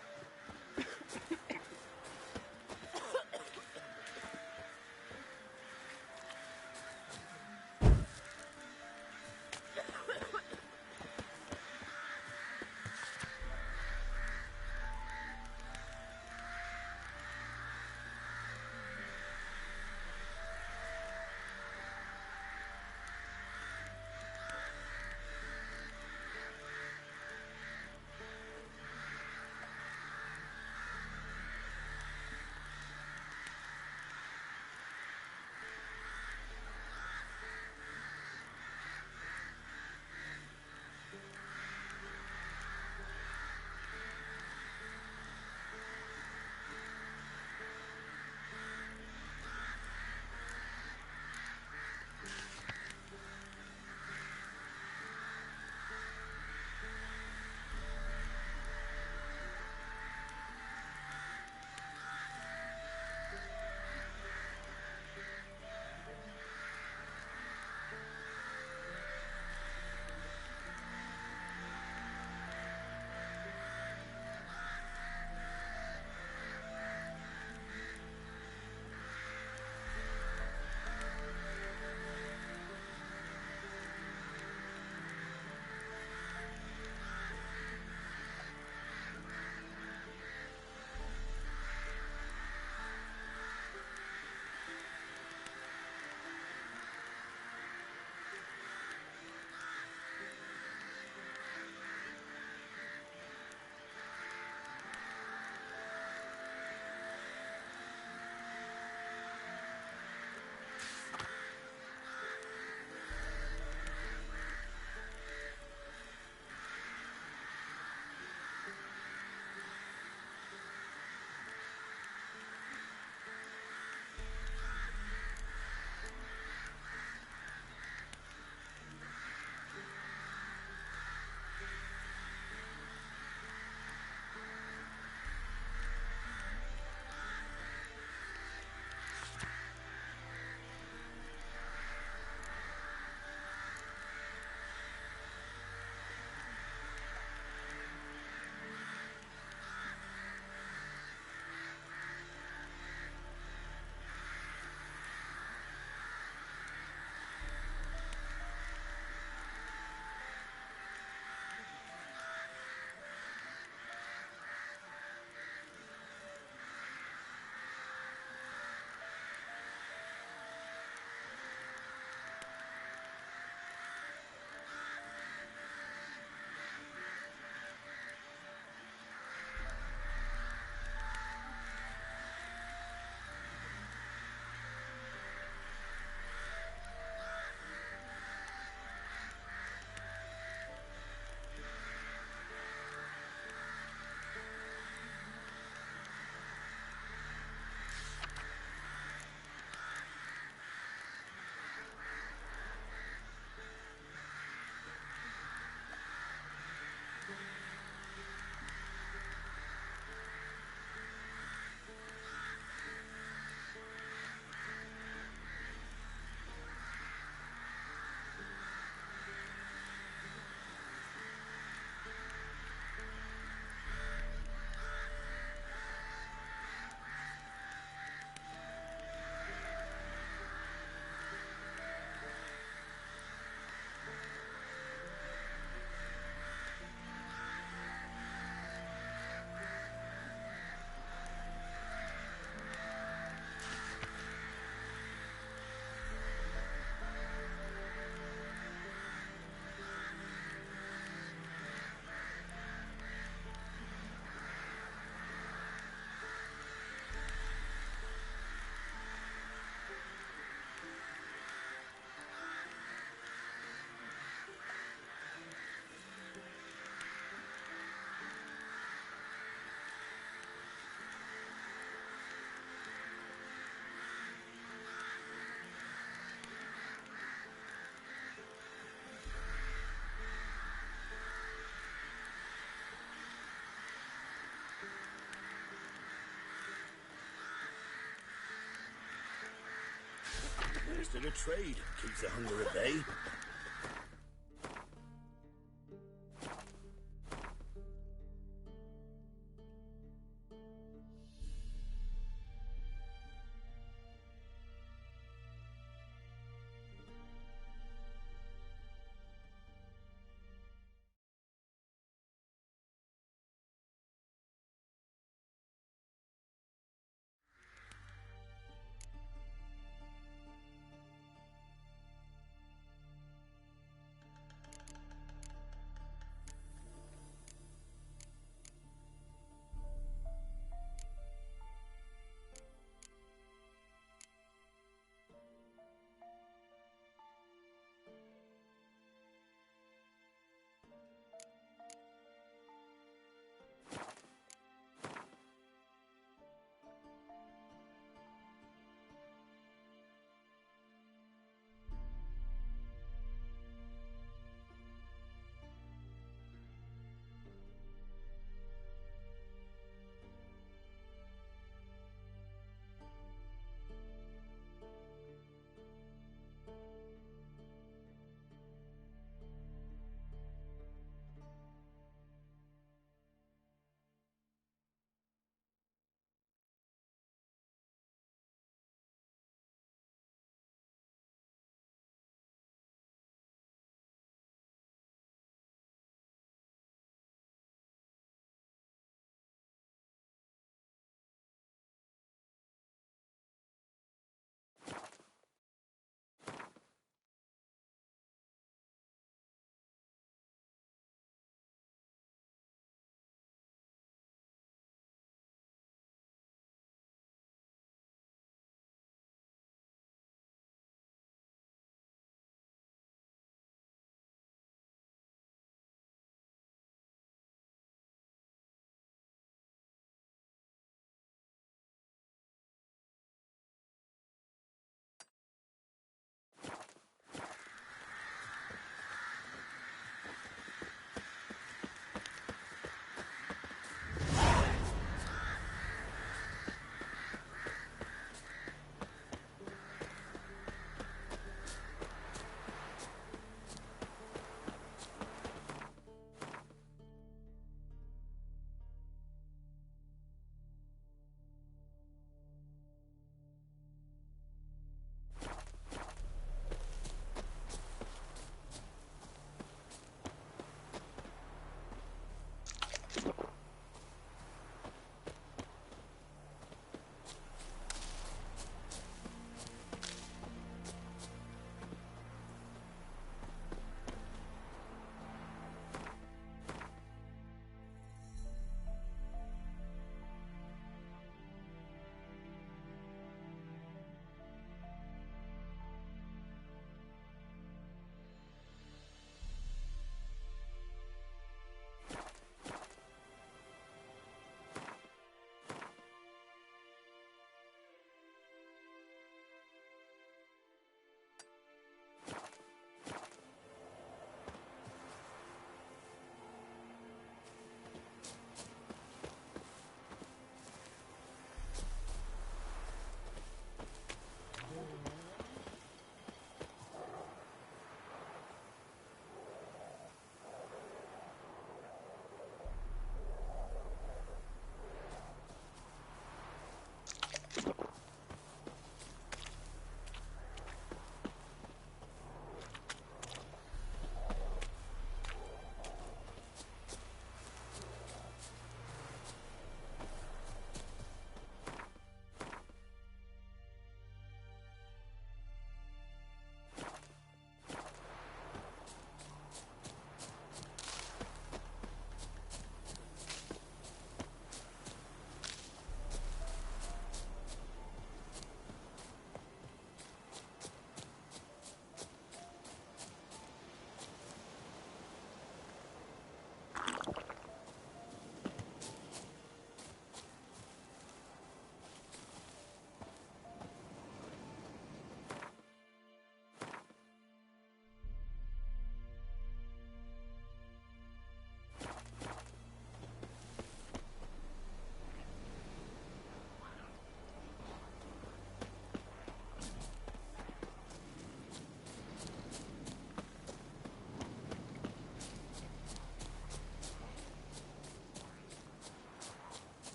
[SPEAKER 15] bit of trade keeps the hunger at bay.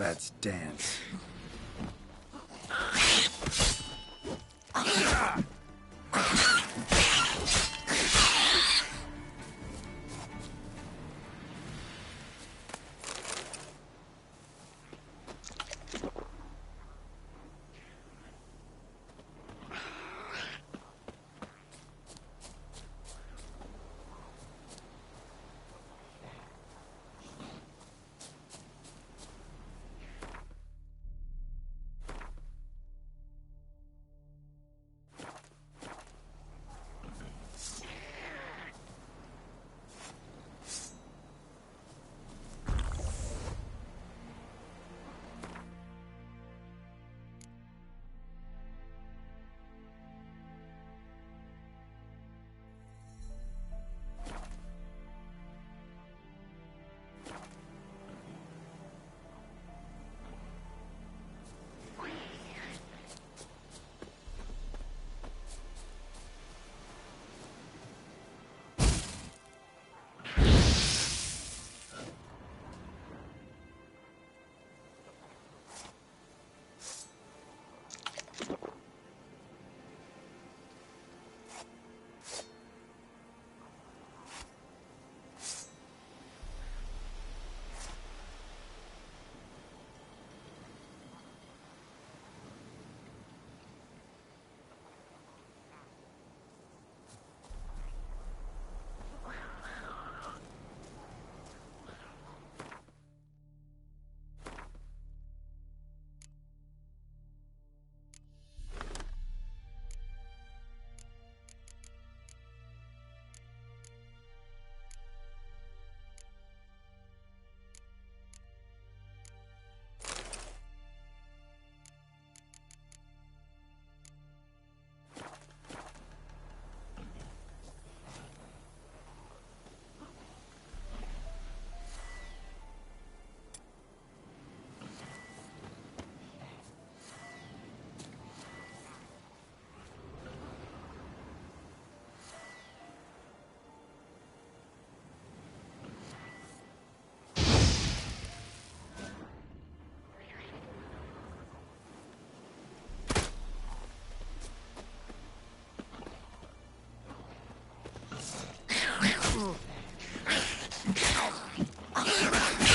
[SPEAKER 3] Let's dance.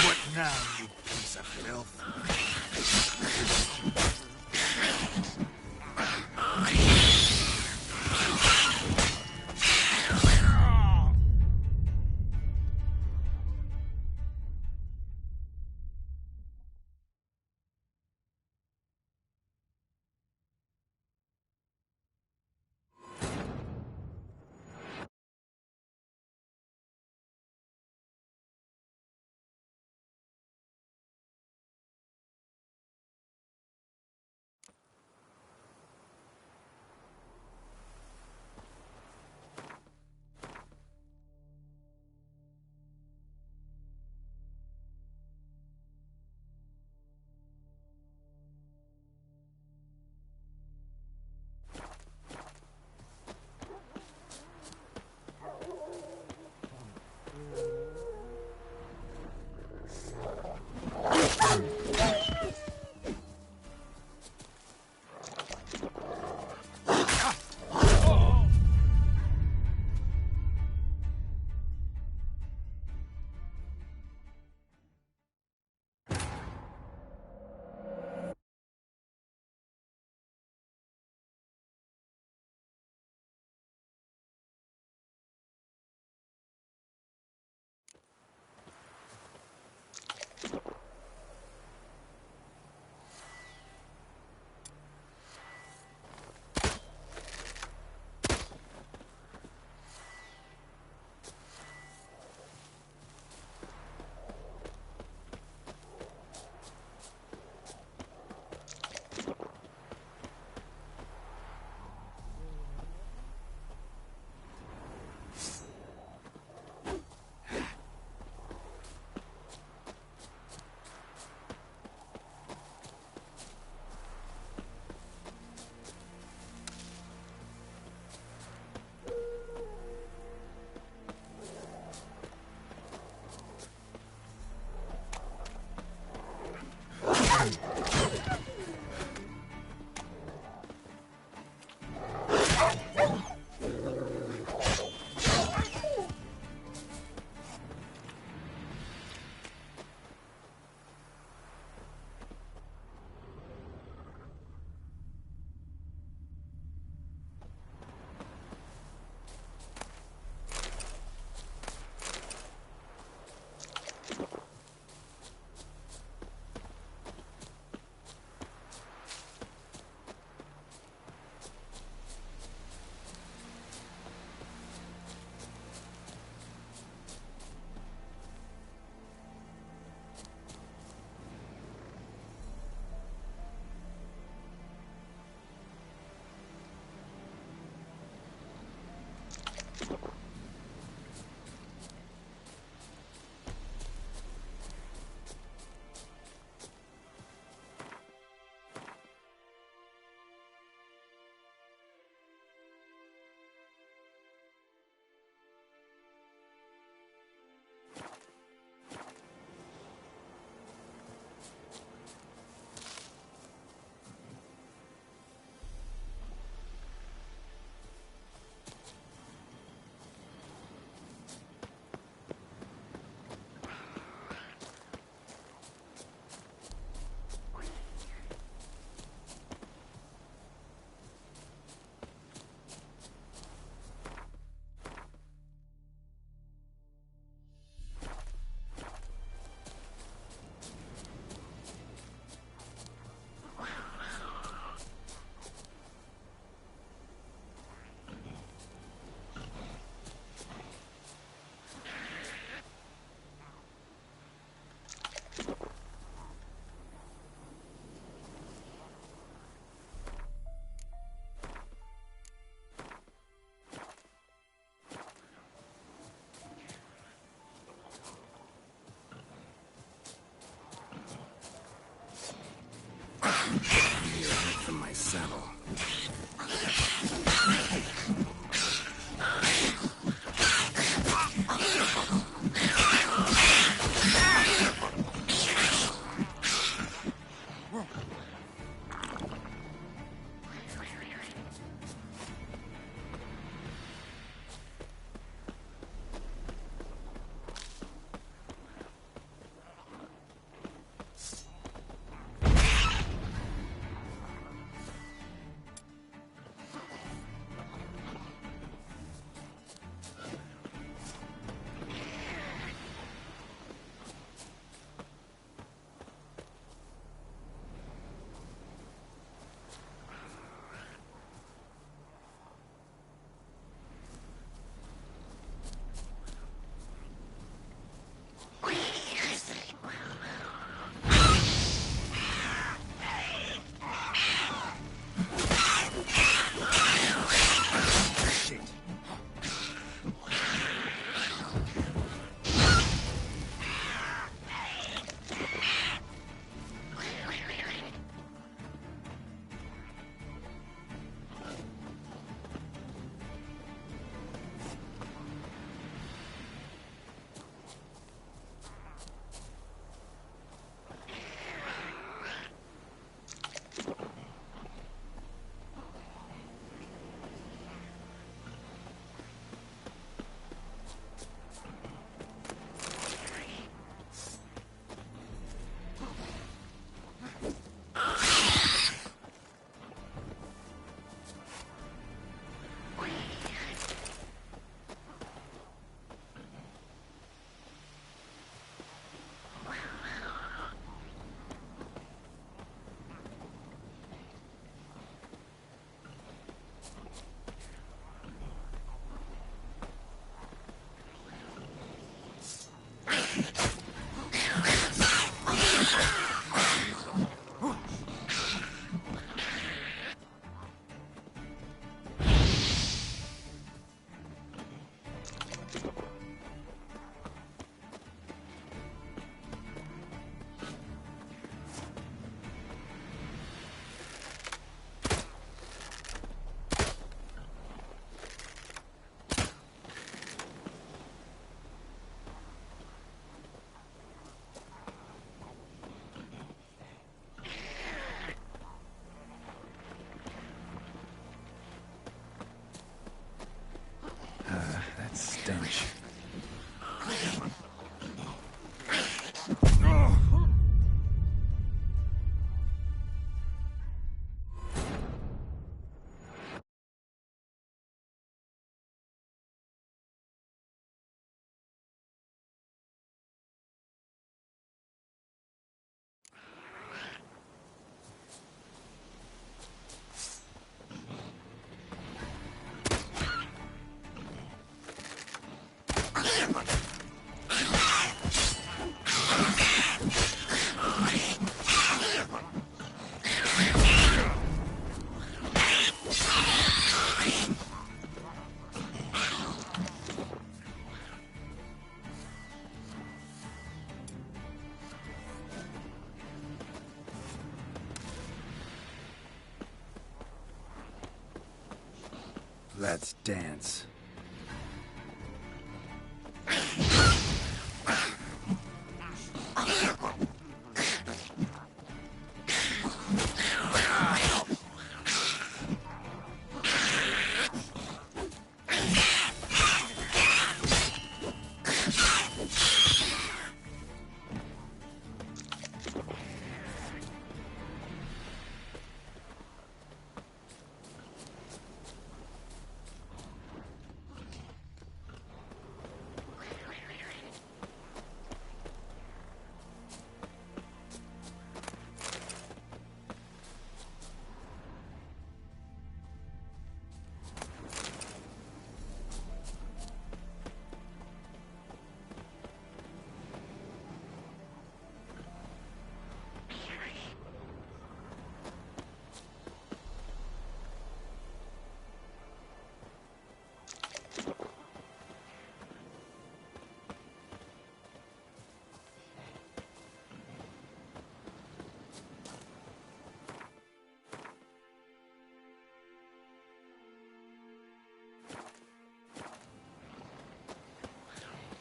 [SPEAKER 7] What now, you piece of filth?
[SPEAKER 3] stench. Let's dance.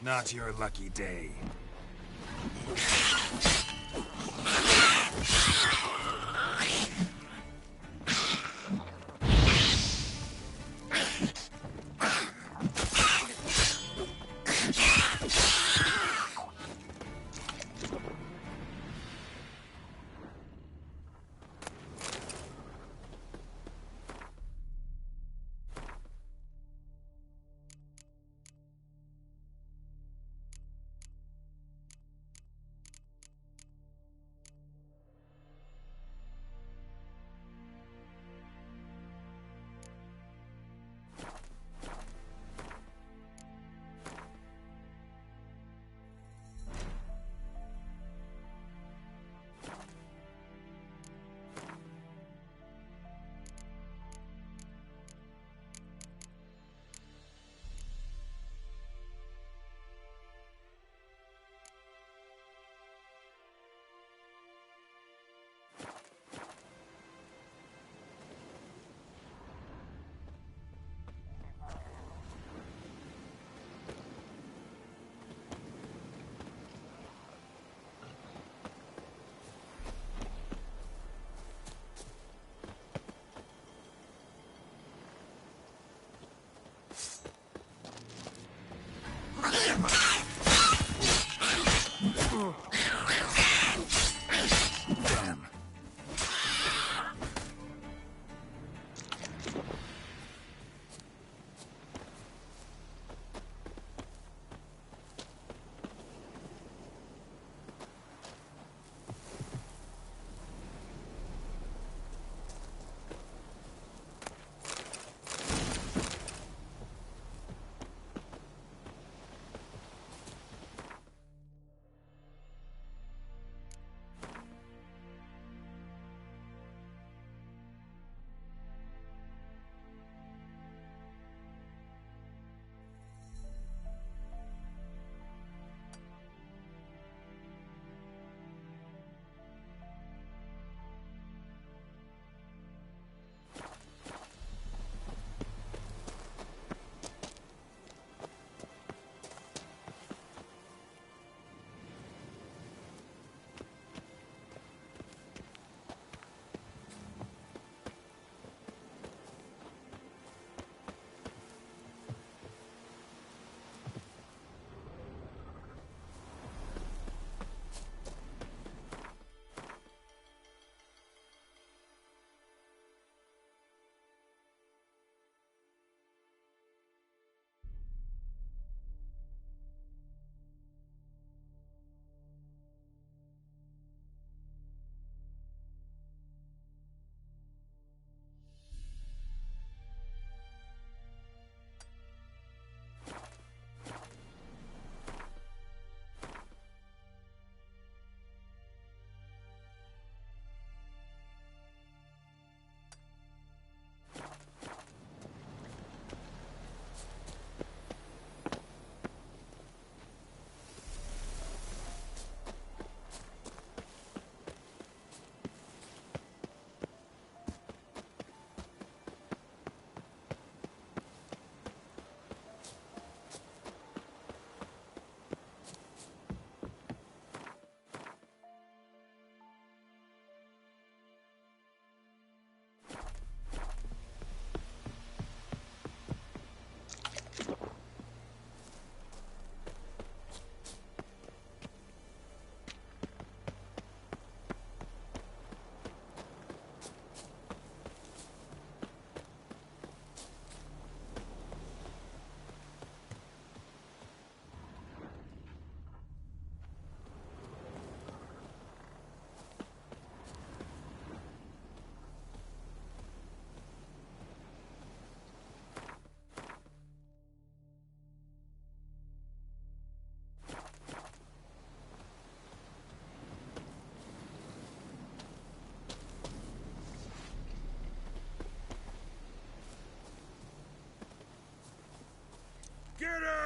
[SPEAKER 3] Not your lucky day.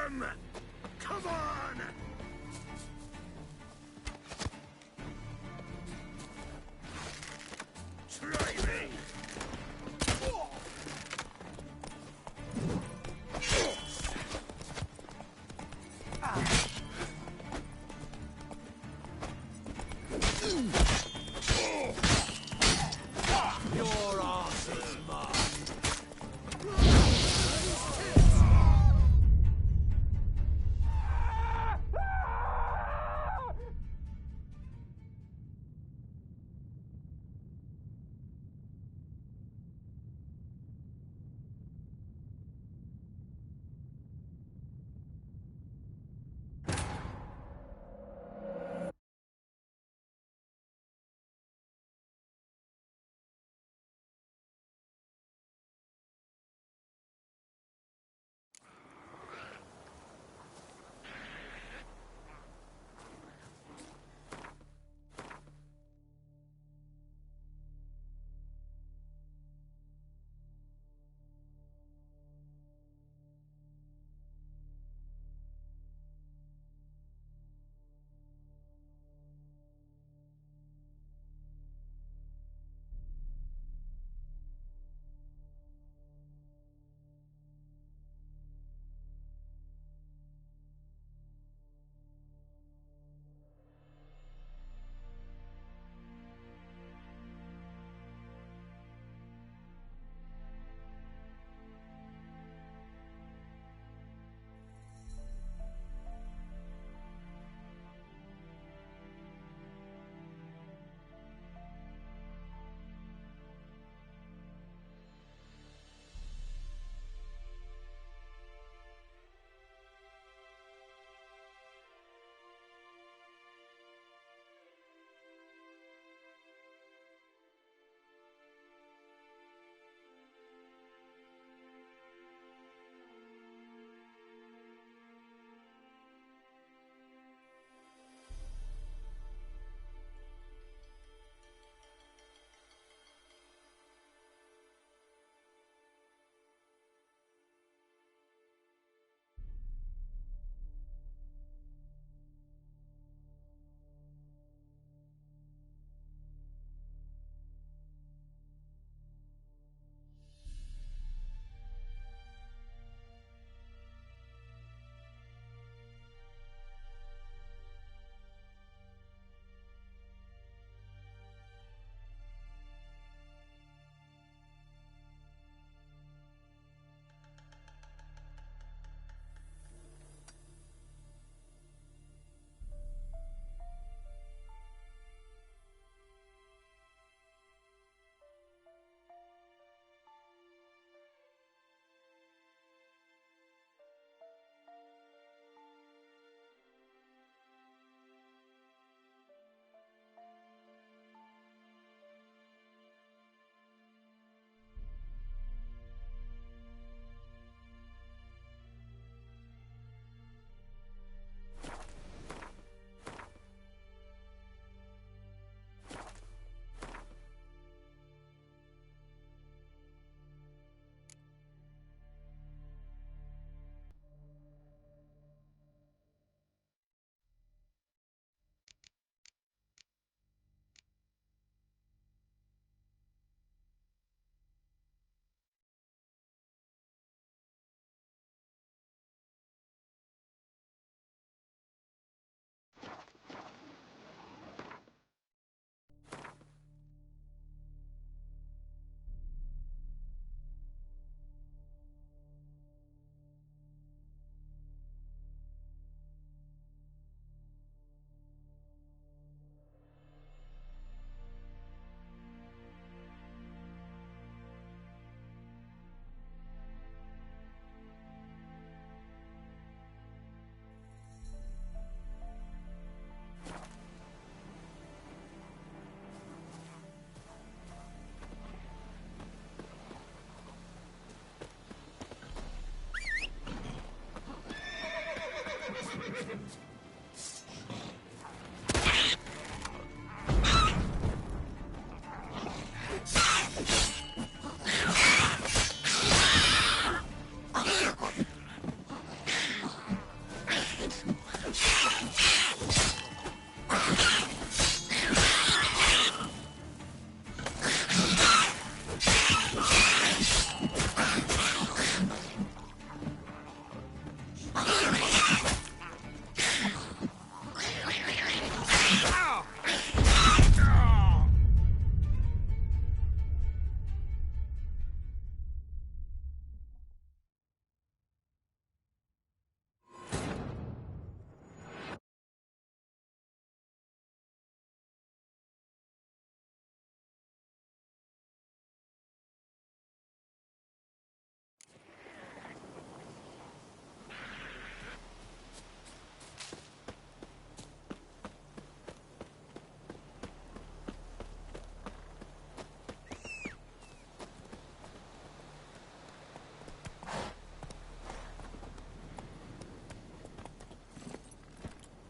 [SPEAKER 15] them! Come on! Try me!
[SPEAKER 7] Your arse is mine.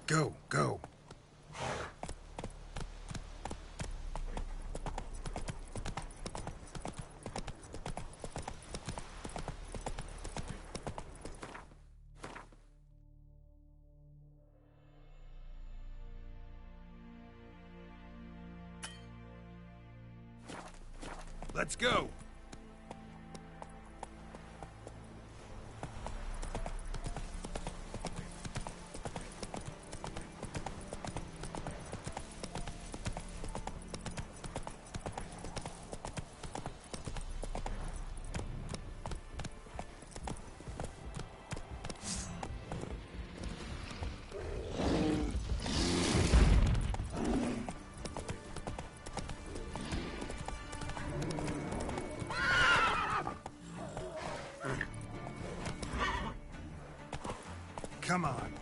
[SPEAKER 10] Go, go. Let's go. Come on.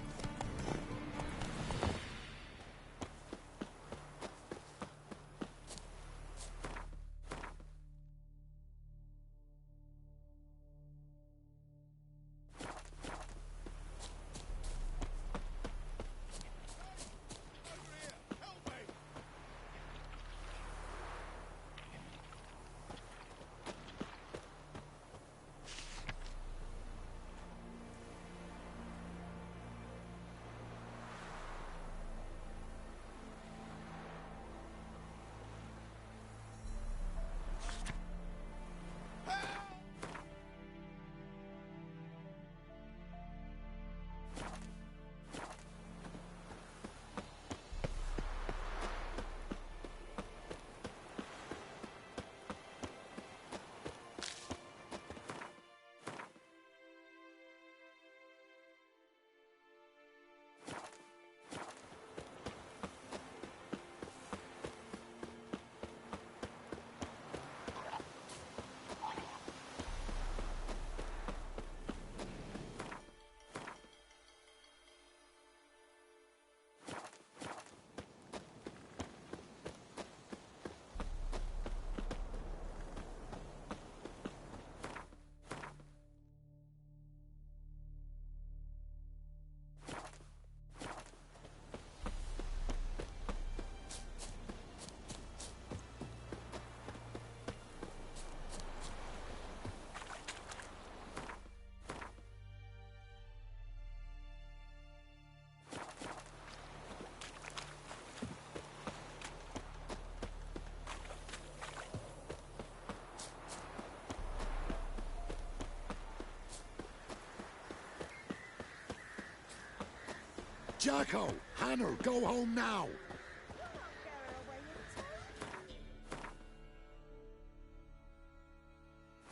[SPEAKER 15] Jacko! Hannah, go home now!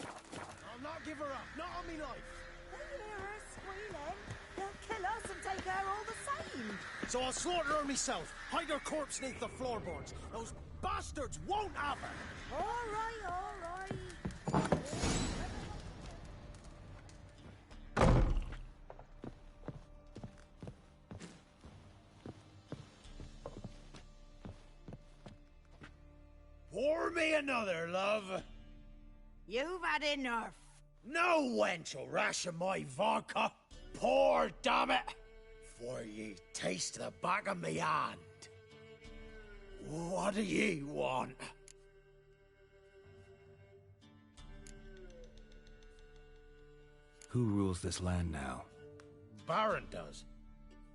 [SPEAKER 13] I'll not give her up, not on me life.
[SPEAKER 18] They hear her squealing. They'll kill us and take her all the same.
[SPEAKER 13] So I'll slaughter her myself, hide her corpse neath the floorboards. Those bastards won't have her!
[SPEAKER 18] All right, all right.
[SPEAKER 13] Pour me another, love.
[SPEAKER 18] You've had enough.
[SPEAKER 13] No wench will ration my vodka. Pour, damn it, for ye taste the back of me hand. What do ye want?
[SPEAKER 3] Who rules this land now?
[SPEAKER 13] Baron does.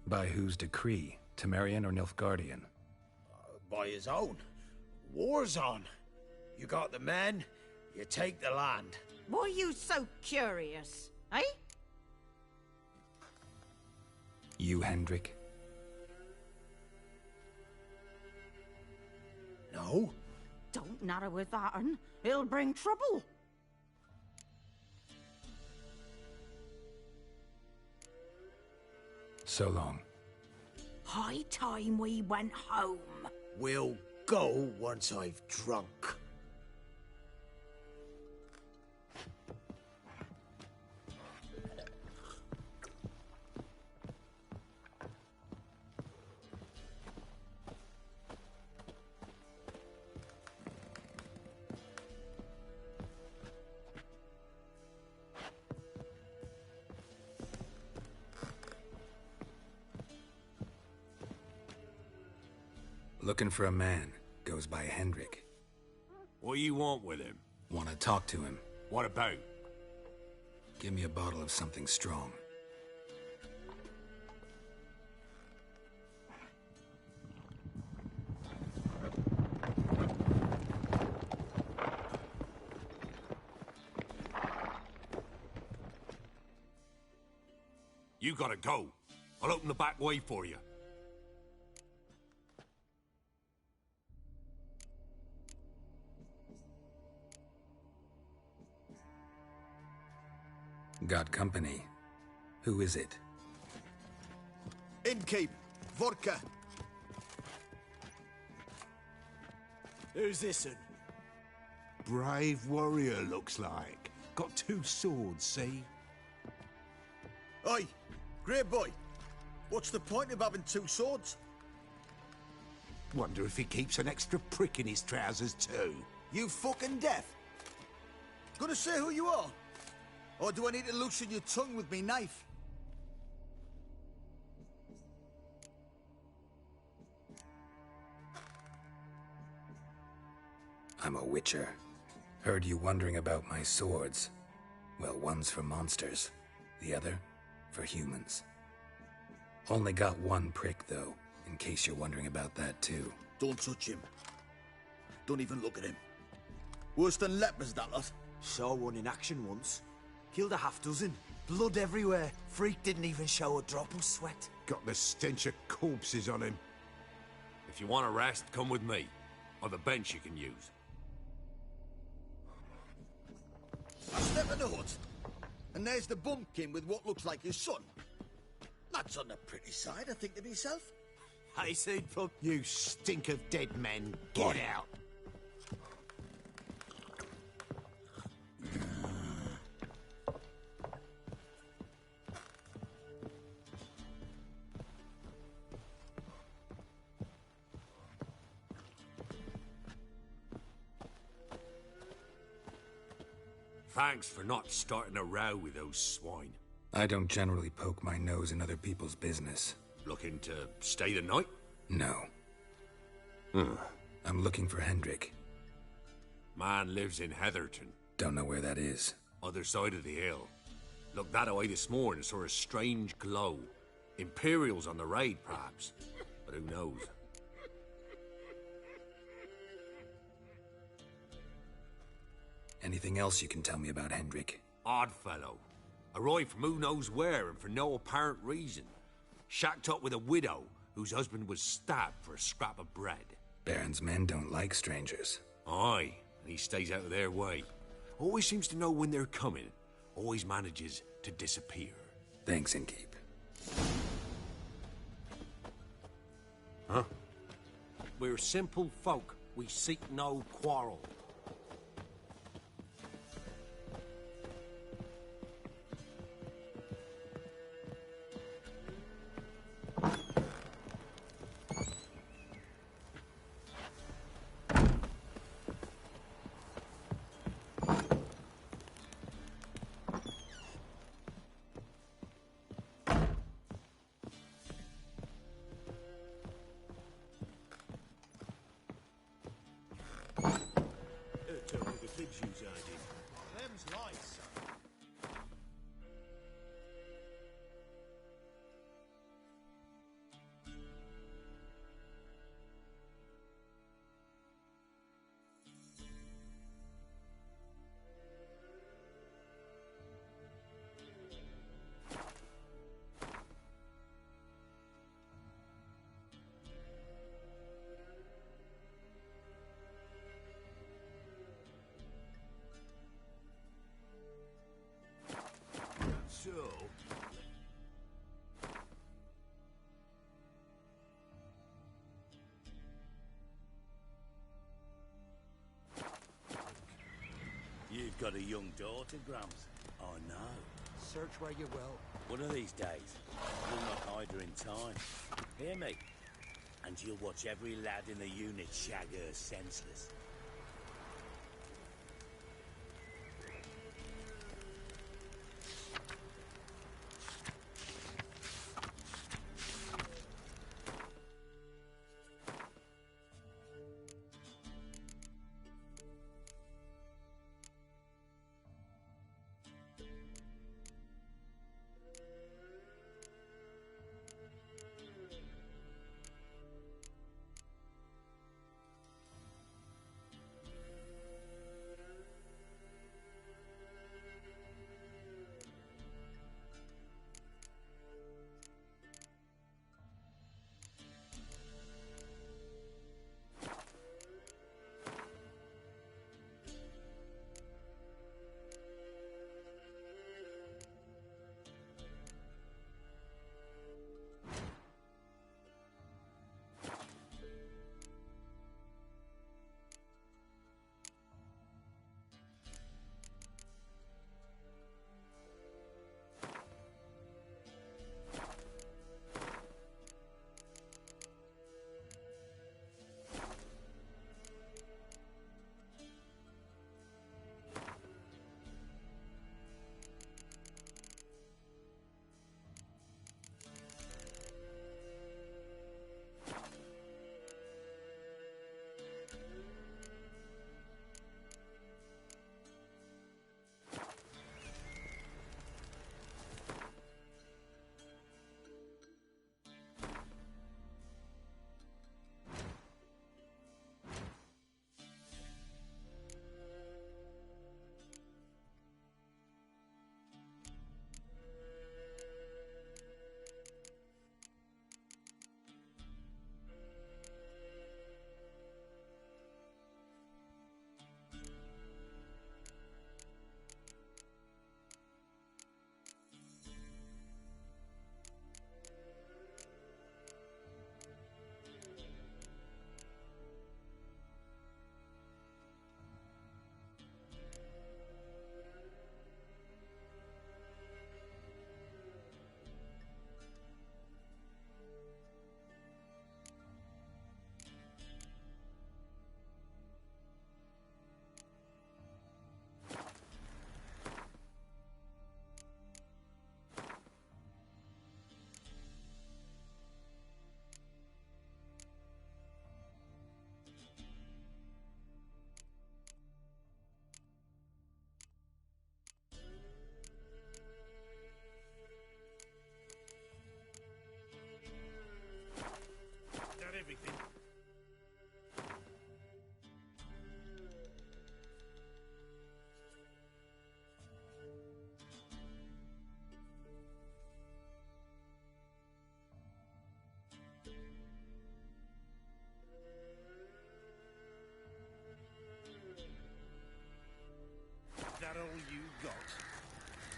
[SPEAKER 3] By whose decree? Temerian or Nilfgaardian?
[SPEAKER 13] By his own. War's on. You got the men, you take the land.
[SPEAKER 18] Why are you so curious, eh?
[SPEAKER 3] You, Hendrik?
[SPEAKER 13] No.
[SPEAKER 18] Don't natter with that, un. It'll bring trouble.
[SPEAKER 3] So long.
[SPEAKER 18] High time we went home.
[SPEAKER 13] We'll go once I've drunk.
[SPEAKER 3] Looking for a man. Goes by Hendrik.
[SPEAKER 10] What do you want with him?
[SPEAKER 3] Want to talk to him.
[SPEAKER 10] What about?
[SPEAKER 3] Give me a bottle of something strong.
[SPEAKER 10] You gotta go. I'll open the back way for you.
[SPEAKER 3] Got company. Who is it?
[SPEAKER 2] Innkeep. Vodka. Who's this one?
[SPEAKER 5] Brave warrior, looks like. Got 2 swords, see?
[SPEAKER 2] Oi, great boy. What's the point of having 2 swords?
[SPEAKER 5] Wonder if he keeps an extra prick in his trousers, too.
[SPEAKER 2] You fucking deaf? Gonna say who you are? Or do I need to loosen your tongue with me knife?
[SPEAKER 3] I'm a witcher. Heard you wondering about my swords. Well, one's for monsters, the other for humans. Only got 1 prick, though, in case you're wondering about that, too.
[SPEAKER 2] Don't touch him. Don't even look at him. Worse than lepers, that lot.
[SPEAKER 7] Saw one in action once. Killed a half-dozen. Blood everywhere. Freak didn't even show a drop of sweat.
[SPEAKER 5] Got the stench of corpses on him.
[SPEAKER 10] If you want a rest, come with me. Or the bench you can use.
[SPEAKER 2] I step in the hut, and there's the bumpkin with what looks like his son. That's on the pretty side, I think to myself.
[SPEAKER 5] Hayseed, fuck you, stink of dead men. Get out.
[SPEAKER 10] Thanks for not starting a row with those swine.
[SPEAKER 3] I don't generally poke my nose in other people's business.
[SPEAKER 10] Looking to stay the night?
[SPEAKER 3] No. I'm looking for Hendrik.
[SPEAKER 10] Man lives in Heatherton.
[SPEAKER 3] Don't know where that is.
[SPEAKER 10] Other side of the hill. Looked that away this morning, saw a strange glow. Imperials on the raid, perhaps. But who knows?
[SPEAKER 3] Anything else you can tell me about Hendrik?
[SPEAKER 10] Odd fellow. Arrived from who knows where and for no apparent reason. Shacked up with a widow whose husband was stabbed for a scrap of bread.
[SPEAKER 3] Baron's men don't like strangers.
[SPEAKER 10] Aye, and he stays out of their way. Always seems to know when they're coming. Always manages to disappear.
[SPEAKER 3] Thanks, Innkeep.
[SPEAKER 10] Huh?
[SPEAKER 19] We're simple folk. We seek no quarrel.
[SPEAKER 2] Them's lights, son.
[SPEAKER 5] So...
[SPEAKER 20] You've got a young daughter, Grams. I know.
[SPEAKER 7] Search where you will.
[SPEAKER 20] One of these days, you'll not hide her in time. Hear me? And you'll watch every lad in the unit shag her senseless.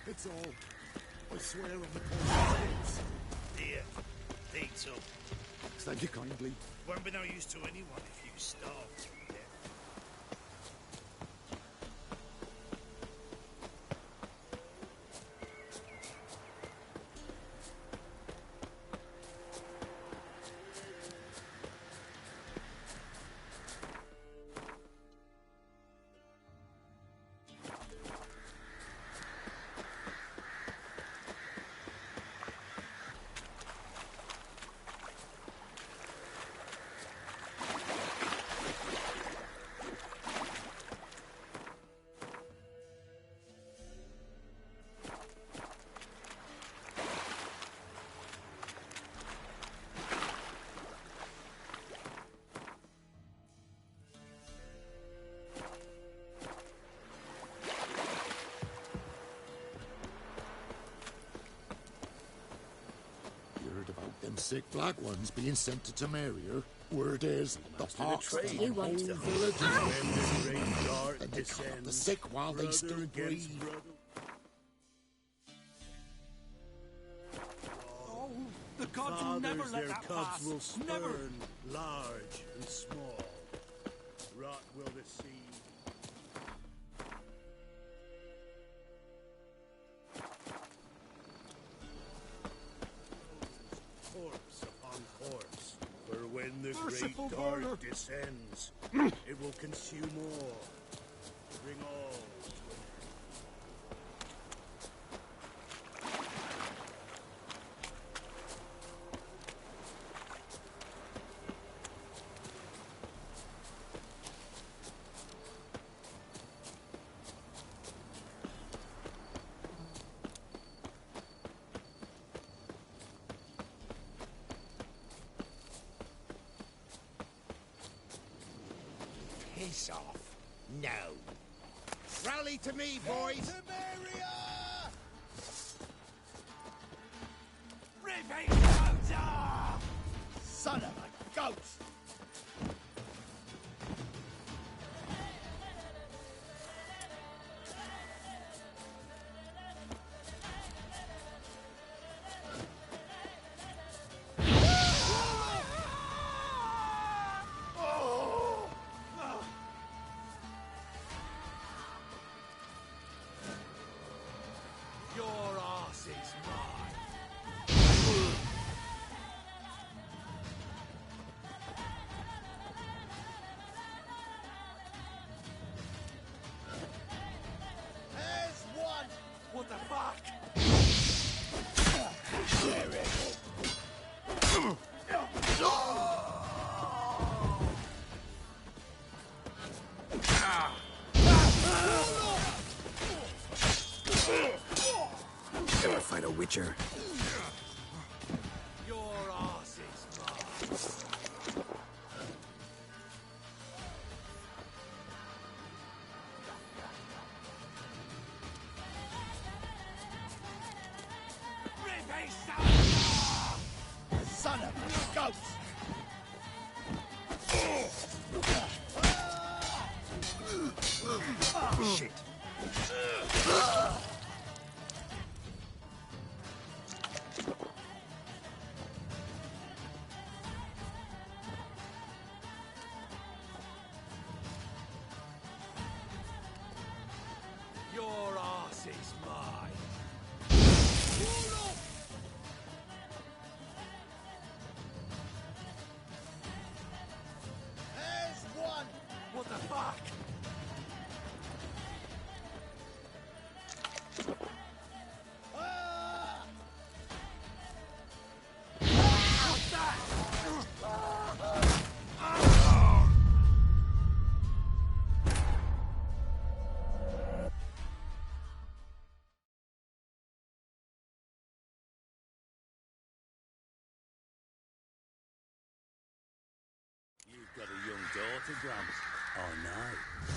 [SPEAKER 15] It's all. I swear on the corpse.
[SPEAKER 2] Here, eat some.
[SPEAKER 15] Thank you kindly.
[SPEAKER 2] Won't be no use to anyone if you starve to death.
[SPEAKER 15] Them sick black ones being sent to Temeria. Word is, the pox
[SPEAKER 17] You won't.
[SPEAKER 15] village and they cut up the sick while they still breathe.
[SPEAKER 13] Oh, the gods will never let that pass. Will spurn, never. Large and small. Rot will the sea. Corpse upon corpse, for when the
[SPEAKER 15] Merciful
[SPEAKER 13] great dark
[SPEAKER 15] Lord.
[SPEAKER 13] descends, it will consume all, bring all to
[SPEAKER 2] Piss off. No. Rally to me, boys. Rip his throats off! Son of a ghost! Your arse is mine. There's one. What the fuck?
[SPEAKER 3] Ever fight a witcher?
[SPEAKER 2] Your arse is mine. Rip his son! Son of a ghost! Shit. Your arse is mine. There's one. What the fuck? Ah! What's that?
[SPEAKER 20] You've got a young daughter, Gramps. I know.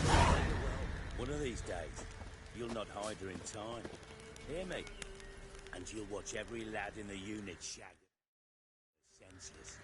[SPEAKER 20] Well, one of these days, you'll not hide her in time. Hear me? And you'll watch every lad in the unit shag her senseless.